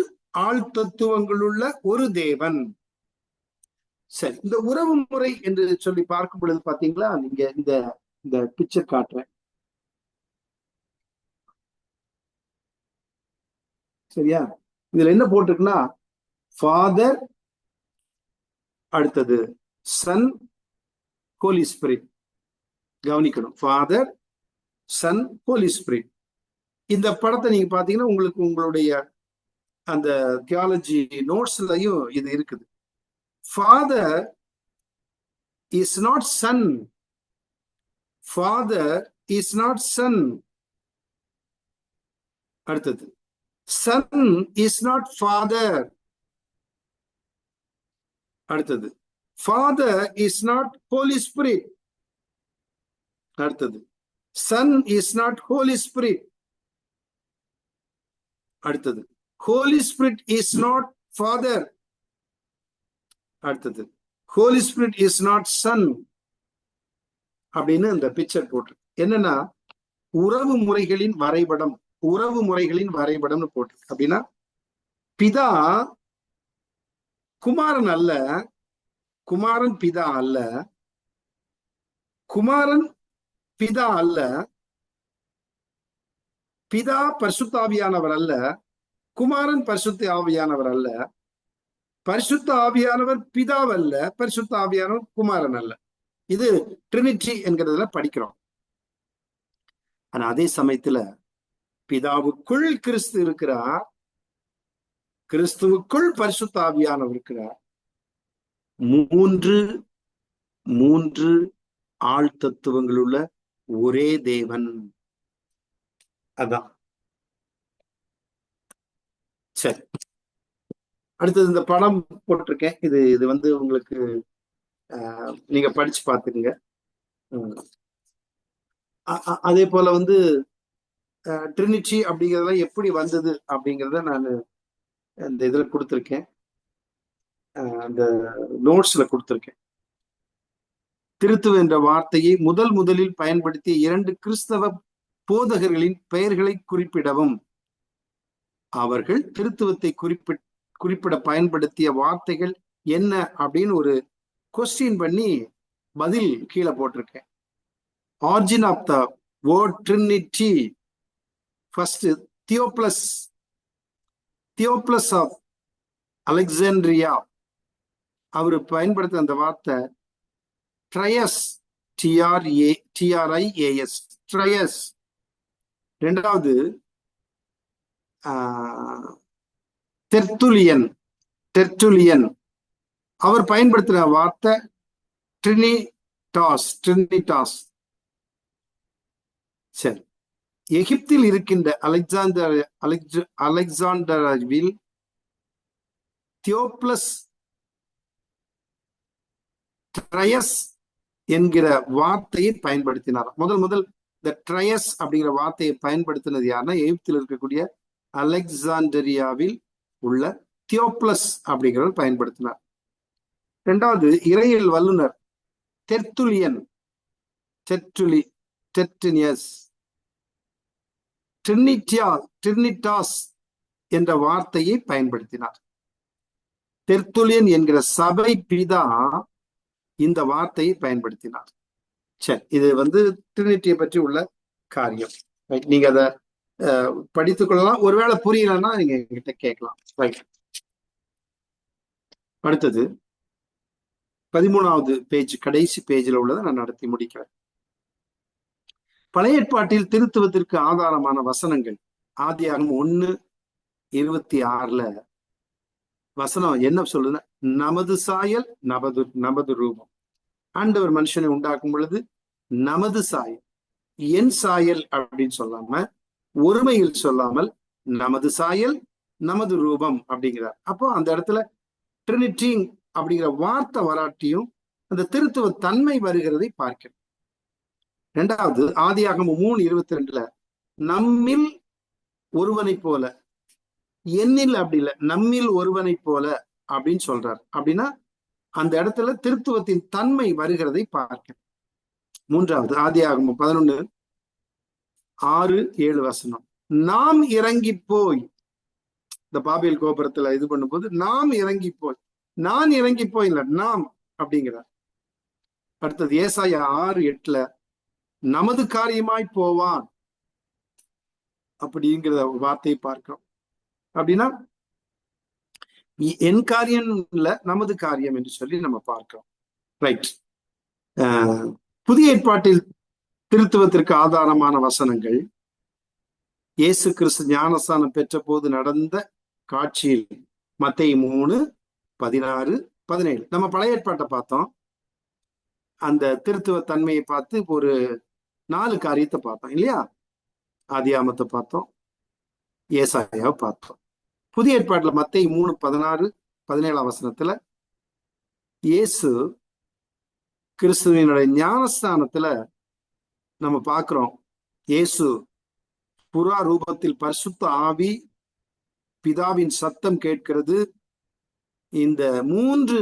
ஆழ்த்தத்துவங்களுள்ள ஒரு தேவன். சரி, இந்த உறவு முறை என்று சொல்லி பார்க்கும் பொழுது பாத்தீங்களா, நீங்க இந்த பிக்சர் காட்டுறேன். சரியா? இதுல என்ன போட்டிருக்குன்னா, ஃபாதர், அடுத்தது சன், ஹோலி ஸ்பிரிட். கவனிக்கணும், ஃபாதர், சன், ஹோலி ஸ்பிரிட். இந்த படத்தை நீங்க பாத்தீங்கன்னா உங்களுக்கு உங்களுடைய அந்த தியாலஜி நோட்ஸ்லயும் இது இருக்குது. Father is not Son. Father is not Son. அடுத்தது, சன் இஸ் நாட் ஃபாதர். அடுத்தது, Father is not Holy Spirit. அடுத்தது, Son is not Holy Spirit. அடுத்தது, Holy Spirit is not Father. அடுத்தது, Holy Spirit is not Son அப்படின்னு இந்த picture போட்டு என்னன்னா, உறவு முறைகளின் வரைபடம்னு போட்டு. அப்படின்னா பிதா குமாரன் அல்ல, குமாரன் பிதா அல்ல, குமாரன் பிதா அல்ல, பிதா பரிசுத்த ஆவியானவர் அல்ல, குமாரன் பரிசுத்த ஆவியானவர் அல்ல, பரிசுத்த ஆவியானவர் பிதாவல்ல, பரிசுத்த ஆவியானவர் குமாரன் அல்ல. இது ட்ரினிட்டி என்கிறதுல படிக்கிறோம். ஆனா அதே சமயத்துல பிதாவுக்குள் கிறிஸ்து இருக்கிறார், கிறிஸ்துவுக்குள் பரிசுத்த ஆவியானவர் இருக்கிறார். மூன்று மூன்று ஆள் தத்துவங்கள் உள்ள ஒரே தேவன். அதான். சரி, அடுத்தது இந்த படம் போட்டிருக்கேன். இது வந்து உங்களுக்கு நீங்க படிச்சு பார்த்துக்குங்க. அதே போல வந்து ட்ரினிட்டி அப்படிங்கிறதெல்லாம் எப்படி வந்தது அப்படிங்கிறத நான் இந்த இதுல கொடுத்துருக்கேன், அந்த நோட்ஸ்ல கொடுத்துருக்கேன். திருத்துவ என்ற வார்த்தையை முதலில் பயன்படுத்திய 2 கிறிஸ்தவ போதகர்களின் பெயர்களை குறிப்பிடவும், அவர்கள் திருத்துவத்தை குறிப்பிட பயன்படுத்திய வார்த்தைகள் என்ன அப்படின்னு ஒரு கொஸ்டின் பண்ணி பதில் கீழே போட்டிருக்கேன். Origin of the word Trinity. First Theophilus of Alexandria, அவர் பயன்படுத்த அந்த வார்த்தை ட்ரையஸ், TRIAS, ட்ரையஸ். ரெண்டாவது டெர்ட்டுலியன், அவர் பயன்படுத்தின வார்த்தை ட்ரினிடாஸ். சரி, எகிப்தில் இருக்கின்ற அலெக்சாண்டராவில் தியோப்ளஸ் ட்ரையஸ் என்கிற வார்த்தையை பயன்படுத்தினார். முதல் இந்த ட்ரையஸ் அப்படிங்கிற வார்த்தையை பயன்படுத்தினது யாருன்னா, எகிப்தில் இருக்கக்கூடிய அலெக்சாண்டரியாவில் உள்ள தியோப்ளஸ் அப்படிங்கிறவர் பயன்படுத்தினார். இரண்டாவது இறையியல் வல்லுனர் டெர்ட்டுலியஸ் ட்ரினிட்டாஸ் என்ற வார்த்தையை பயன்படுத்தினார். தெர்த்துலியன் என்கிற சபை பிதா இந்த வார்த்தையை பயன்படுத்தினார். சரி, இது வந்து ட்ரினிட்டியை பற்றி உள்ள காரியம். நீங்க அதை படித்துக் கொள்ளலாம். ஒருவேளை புரியலன்னா நீங்க என்கிட்ட கேட்கலாம். ரைட், அடுத்தது 13வது பேஜ், கடைசி பேஜில் உள்ளதை நான் நடத்தி முடிக்கிறேன். பழைய ஏற்பாட்டில் திருத்துவத்திற்கு ஆதாரமான வசனங்கள். ஆதியாகமம் 1:26 வசனம் என்ன சொல்லுதுன்னா, நமது சாயல் நமது ரூபம். ஆண்டவர் மனுஷனை உண்டாக்கும் பொழுது நமது சாயல், என் சாயல் அப்படின்னு சொல்லாம, ஒருமையில் சொல்லாமல் நமது சாயல் நமது ரூபம் அப்படிங்கிறார். அப்போ அந்த இடத்துல ட்ரினிட்டி அப்படிங்கிற வார்த்தை வராட்டியும் அந்த திருத்துவ தன்மை வருகிறதை பார்க்கிறோம். இரண்டாவது ஆதியாகமம் 3:22 நம்மில் ஒருவனை போல, என்னில் அப்படி இல்லை, நம்மில் ஒருவனை போல அப்படின்னு சொல்றார். அப்படின்னா அந்த இடத்துல திருத்துவத்தின் தன்மை வருகிறதை பார்க்கிறோம். மூன்றாவது ஆதியாகமம் 11:6-7 வசனம், நாம் இறங்கி போய், இந்த பாபேல் கோபுரத்துல இது பண்ணும்போது நாம் இறங்கி போய், நான் இறங்கி போய் இல்லை, நாம் அப்படிங்கிறார். அடுத்தது ஏசாயா 6:8 நமது காரியமாய் போவான் அப்படிங்கிற வார்த்தையை பார்க்கிறோம். அப்படின்னா என் காரியம் இல்ல, நமது காரியம் என்று சொல்லி நம்ம பார்க்கிறோம். ரைட், புதிய ஏற்பாட்டில் திருத்துவத்திற்கு ஆதாரமான வசனங்கள். இயேசு கிறிஸ்து ஞானஸ்தானம் பெற்ற போது நடந்த காட்சியில் மத்தேயு 3:16-17. நம்ம பழைய ஏற்பாட்டை பார்த்தோம், அந்த திருத்துவ தன்மையை பார்த்து ஒரு 4 காரியத்தை பார்த்தோம் இல்லையா? ஆதியாகமத்தை பார்த்தோம், ஏசாயாவை பார்த்தோம். புதிய ஏற்பாட்டுல மத்தேயு 3:16-17 வசனத்துல இயேசு கிறிஸ்துவினுடைய ஞானஸ்தானத்துல நம்ம பார்க்கிறோம், இயேசு புறா ரூபத்தில் பரிசுத்த ஆவி, பிதாவின் சத்தம் கேட்கிறது. இந்த 3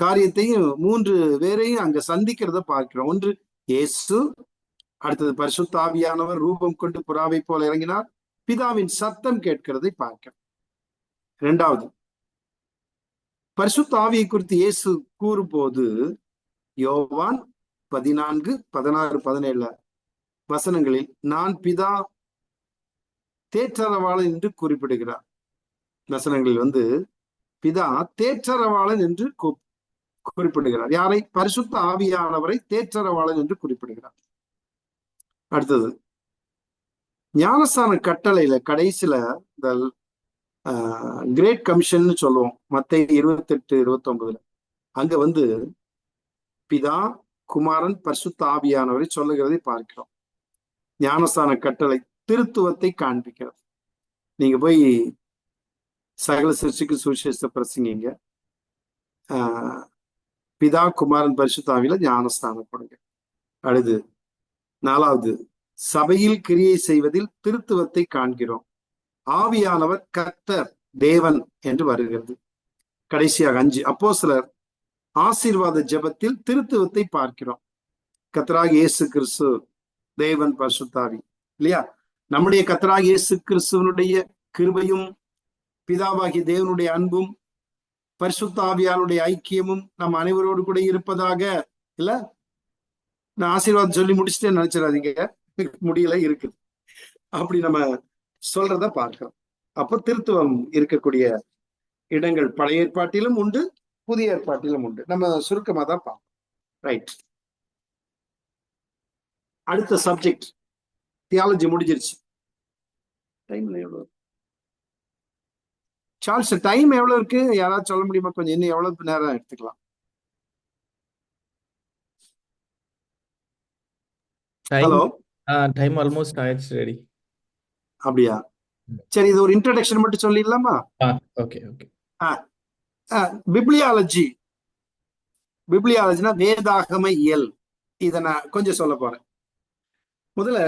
காரியத்தையும் 3 பேரையும் அங்க சந்திக்கிறத பார்க்கிறோம். ஒன்று இயேசு, அடுத்தது பரிசுத்த ஆவியானவர் ரூபம் கொண்டு புறாவை போல இறங்கினார், பிதாவின் சத்தம் கேட்கிறதை பார்க்கிறோம். இரண்டாவது பரிசுத்த ஆவியை குறித்து இயேசு கூறும்போது யோவான் 14, 16, 17 வசனங்களில் நான் பிதா தேற்றரவாளன் என்று குறிப்பிடுகிறார். வசனங்களில் பிதா தேற்றரவாளன் என்று குறிப்பிடுகிறார். யாரை? பரிசுத்த ஆவியானவரை தேற்றரவாளன் என்று குறிப்பிடுகிறார். அடுத்தது ஞானஸ்தான கட்டளையில கடைசியில இந்த கிரேட் கமிஷன் சொல்லுவோம், மத்தேயு 28, 29 அங்க பிதா, குமாரன், பரிசுத்த ஆவியானவரை சொல்லுகிறதை பார்க்கிறோம். ஞானஸ்தான கட்டளை திருத்துவத்தை காண்பிக்கிறது. நீங்க போய் சகல சிருஷ்டிக்கு சுவிசேஷத்தை பிரசங்கிங்க, பிதா, குமாரன், பரிசுத்த ஆவியில ஞானஸ்தானம் கொடுங்க. அடுத்து 4வது சபையில் கிரியை செய்வதில் திருத்துவத்தை காண்கிறோம். ஆவியானவர் கர்த்தர் தேவன் என்று வருகிறது. கடைசியாக 5 அப்போஸ்தலர் ஆசீர்வாத ஜெபத்தில் திருத்துவத்தை பார்க்கிறோம். கர்த்தராகிய இயேசு கிறிஸ்து தேவன், பரிசுத்த ஆவி இல்லையா? நம்முடைய கர்த்தராகிய இயேசு கிறிஸ்துவனுடைய கிருபையும் பிதாவாகிய தேவனுடைய அன்பும் பரிசுத்த ஆவியானுடைய ஐக்கியமும் நம் அனைவரோடு கூட இருப்பதாக. இல்ல, நான் ஆசீர்வாதம் சொல்லி முடிச்சுட்டே நினைச்சிடாதீங்க, முடியல, இருக்குது. அப்படி நம்ம சொல்றத பார்க்கிறோம். அப்போ திருத்துவம் இருக்கக்கூடிய இடங்கள் பழைய ஏற்பாட்டிலும் உண்டு, புதிய ஏற்பாட்டிலும் உண்டு. நம்ம சுருக்கமா தான் பார்ப்போம். ரைட், அடுத்த சப்ஜெக்ட் தியாலஜி முடிஞ்சிருச்சு. டைம்ல எவ்வளவு சார்ல்ஸ், டைம் எவ்வளவு இருக்கு? யாராவது சொல்ல முடியுமா? கொஞ்சம் இன்னும் எவ்வளவு நேரம் எடுத்துக்கலாம்? ஹலோ, டைம் ஆல்மோஸ்ட் ஆயிடுச்சு, ரெடி. அப்படியா? சரி, இது ஒரு இன்ட்ரோடக்ஷன் மட்டும் சொல்லிடலாமா? Okay okay. பிப்ளியாலஜி, பிப்ளியாலஜினா வேதாகம இயல். இதை நான் கொஞ்சம் சொல்ல போறேன். முதல்ல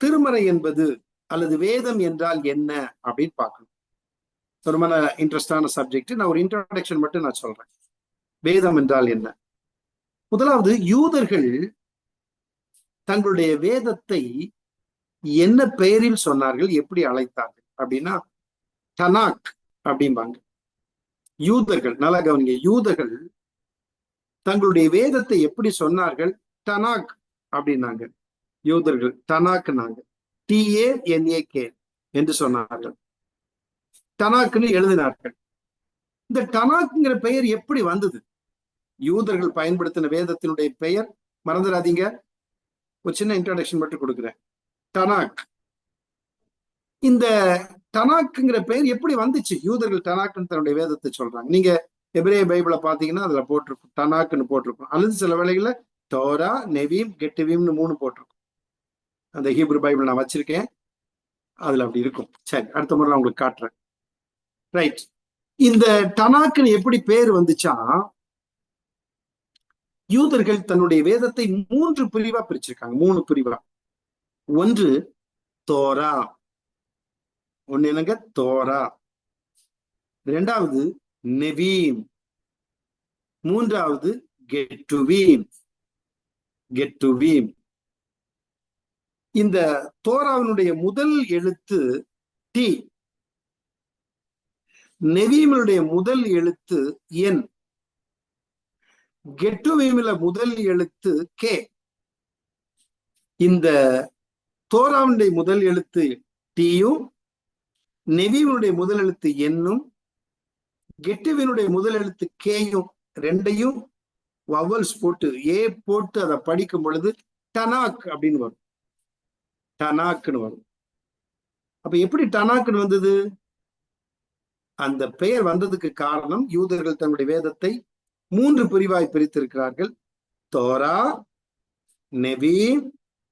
திருமறை என்பது அல்லது வேதம் என்றால் என்ன அப்படின்னு பார்க்கணும். ரொம்ப இன்ட்ரெஸ்டான சப்ஜெக்ட். நான் ஒரு இன்ட்ரோடக்ஷன் மட்டும் நான் சொல்றேன். வேதம் என்றால் என்ன? முதலாவது, யூதர்கள் தங்களுடைய வேதத்தை என்ன பெயரில் சொன்னார்கள், எப்படி அழைத்தார்கள் அப்படின்னா டனாக் அப்படிம்பாங்க. யூதர்கள், நல்லா கவனிங்க, யூதர்கள் தங்களுடைய வேதத்தை எப்படி சொன்னார்கள்? டனாக் அப்படின்னாங்க. யூதர்கள் டனாக்னாங்க, TANAK என்று சொன்னார்கள். டனாக்னு எழுதினார்கள். இந்த டனாக்ங்கிற பெயர் எப்படி வந்தது? யூதர்கள் பயன்படுத்தின வேதத்தினுடைய பெயர் மறந்துடாதீங்க. ஒரு சின்ன இன்ட்ரோடக்ஷன் மட்டும் கொடுக்குறேன். டனாக். இந்த டனாக்ங்கிற பெயர் எப்படி வந்துச்சு? யூதர்கள் டனாக்னு தன்னுடைய வேதத்தை சொல்றாங்க. நீங்க எபிரேய பைபிளை பாத்தீங்கன்னா அதுல போட்டிருக்கும், டனாக்னு போட்டிருக்கும். அல்லது சில வேளைகள்ல தோரா, நெவீம், கெட்டுவீம்னு 3 போட்டிருக்கும். அந்த ஹீப்ரு பைபிள் நான் வச்சிருக்கேன், அதுல அப்படி இருக்கும். சரி, அடுத்த முறை நான் உங்களுக்கு காட்டுறேன். ரைட், இந்த டனாக்னு எப்படி பேர் வந்துச்சா, யூதர்கள் தன்னுடைய வேதத்தை 3 பிரிவா பிரிச்சிருக்காங்க. 3 பிரிவா. ஒன்று தோரா, ஒன்னு என்னங்க? தோரா. 2வது நெவீம். 3வது கெட்டுவீம். கெட்டுவீம். இந்த தோராவினுடைய முதல் எழுத்து டி, நெவீமினுடைய முதல் எழுத்து என், கெட்டுவீமில முதல் எழுத்து கே. இந்த தோராவினுடைய முதல் எழுத்து டியும், நெவீமினுடைய முதல் எழுத்து என்னும், கெட்டுவீனுடைய முதல் எழுத்து கேயும், ரெண்டையும் வவல்ஸ் போட்டு ஏ போட்டு அதை படிக்கும் பொழுது டனாக் அப்படின்னு வரும். டனாக்னு வரும். அப்ப எப்படி டனாக்னு வந்தது? அந்த பெயர் வந்ததுக்கு காரணம், யூதர்கள் தங்களுடைய வேதத்தை 3 பிரிவாய் பிரித்திருக்கிறார்கள். தோரா, நெவீம்,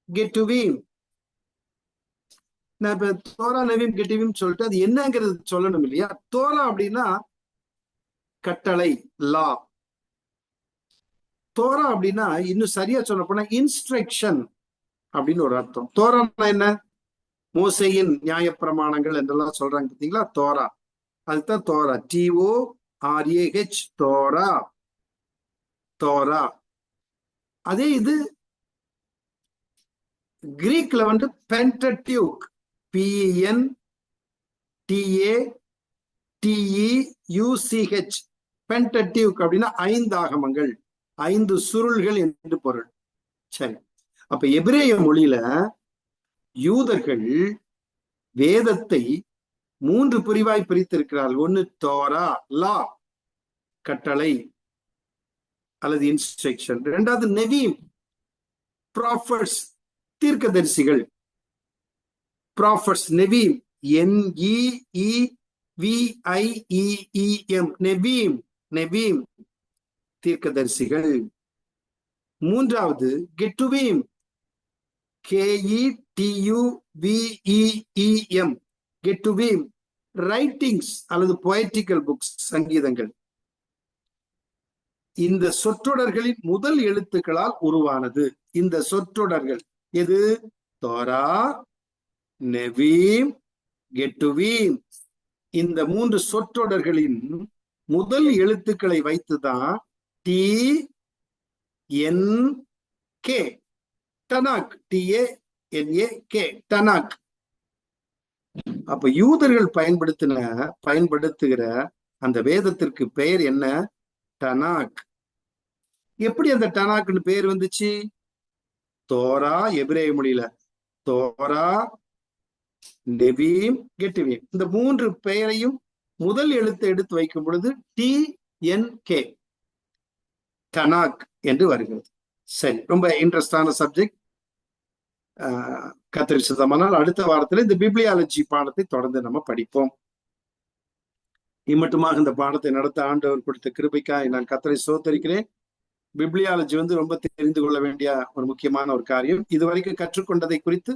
கெட்டுவீம். நான் இப்ப தோரா, நெவீம், கெட்டுவீம் சொல்லிட்டு அது என்னங்கிறது சொல்லணும் இல்லையா? தோரா அப்படின்னா கட்டளை, லா. தோரா அப்படின்னா இன்னும் சரியா சொல்ல போனா இன்ஸ்ட்ரக்ஷன் அப்படின்னு ஒரு அர்த்தம். தோரான்னா என்ன? மோசேயின் நியாயப்பிரமாணங்கள் என்றெல்லாம் சொல்றாங்க பார்த்தீங்களா? தோரா, அதுதான் தோரா. TORAH, Torah, Torah. அதே இது கிரீக்ல பென்டடியூக், PENTATEUCH, பென்டடியூக் அப்படின்னா 5 ஆகமங்கள், 5 சுருள்கள் என்று பொருள். சரி, அப்ப எபிரேய மொழியில யூதர்கள் வேதத்தை 3 பிரிவாய் பிரித்திருக்கிறார்கள். ஒன்னு தோரா, லா, கட்டளை அல்லது இன்ஸ்ட்ரக்ஷன். இரண்டாவது நெவீம், ப்ராஃபட்ஸ், தீர்க்கதரிசிகள். ப்ராஃபட்ஸ், நெவீம், NEEVIEEM, நெவீம், நெவீம், தீர்க்கதரிசிகள். மூன்றாவது கெட்டுவீம், KETUVEEM, கெட்டுவீம், ரைட்டிங்ஸ் அல்லது பொயட்டிக்கல் புக்ஸ், சங்கீதங்கள். இந்த சொற்றொடர்களின் முதல் எழுத்துக்களால் உருவானது. இந்த சொற்றொடர்கள் எது? தோரா, நெவீம், கெட்டுவீம். இந்த 3 சொற்றொடர்களின் முதல் எழுத்துக்களை வைத்துதான் TNK, டனாக், TANAK, டனாக். அப்ப யூதர்கள் பயன்படுத்துகிற அந்த வேதத்திற்கு பெயர் என்ன? டனாக். எப்படி அந்த டனாக்னு பேர் வந்துச்சு? தோரா, எபிரேய மொழியில தோரா, நெவீம், கெட்டுவீம், இந்த 3 பெயரையும் முதல் எழுத்தை எடுத்து வைக்கும் பொழுது TNK, டனாக் என்று வருகிறது. சரி, ரொம்ப இன்ட்ரெஸ்டான சப்ஜெக்ட். கர்த்தர் சித்தமானால் அடுத்த வாரத்துல இந்த பிப்ளியாலஜி பாடத்தை தொடர்ந்து நம்ம படிப்போம். இம்மட்டுமாக இந்த பாடத்தை நடத்த ஆண்டவர் கொடுத்த கிருபைக்காய் நான் கர்த்தரை ஸ்தோத்திரிக்கிறேன். பிப்ளியாலஜி ரொம்ப தெரிந்து கொள்ள வேண்டிய ஒரு முக்கியமான ஒரு காரியம். இதுவரைக்கும் கற்றுக்கொண்டதை குறித்து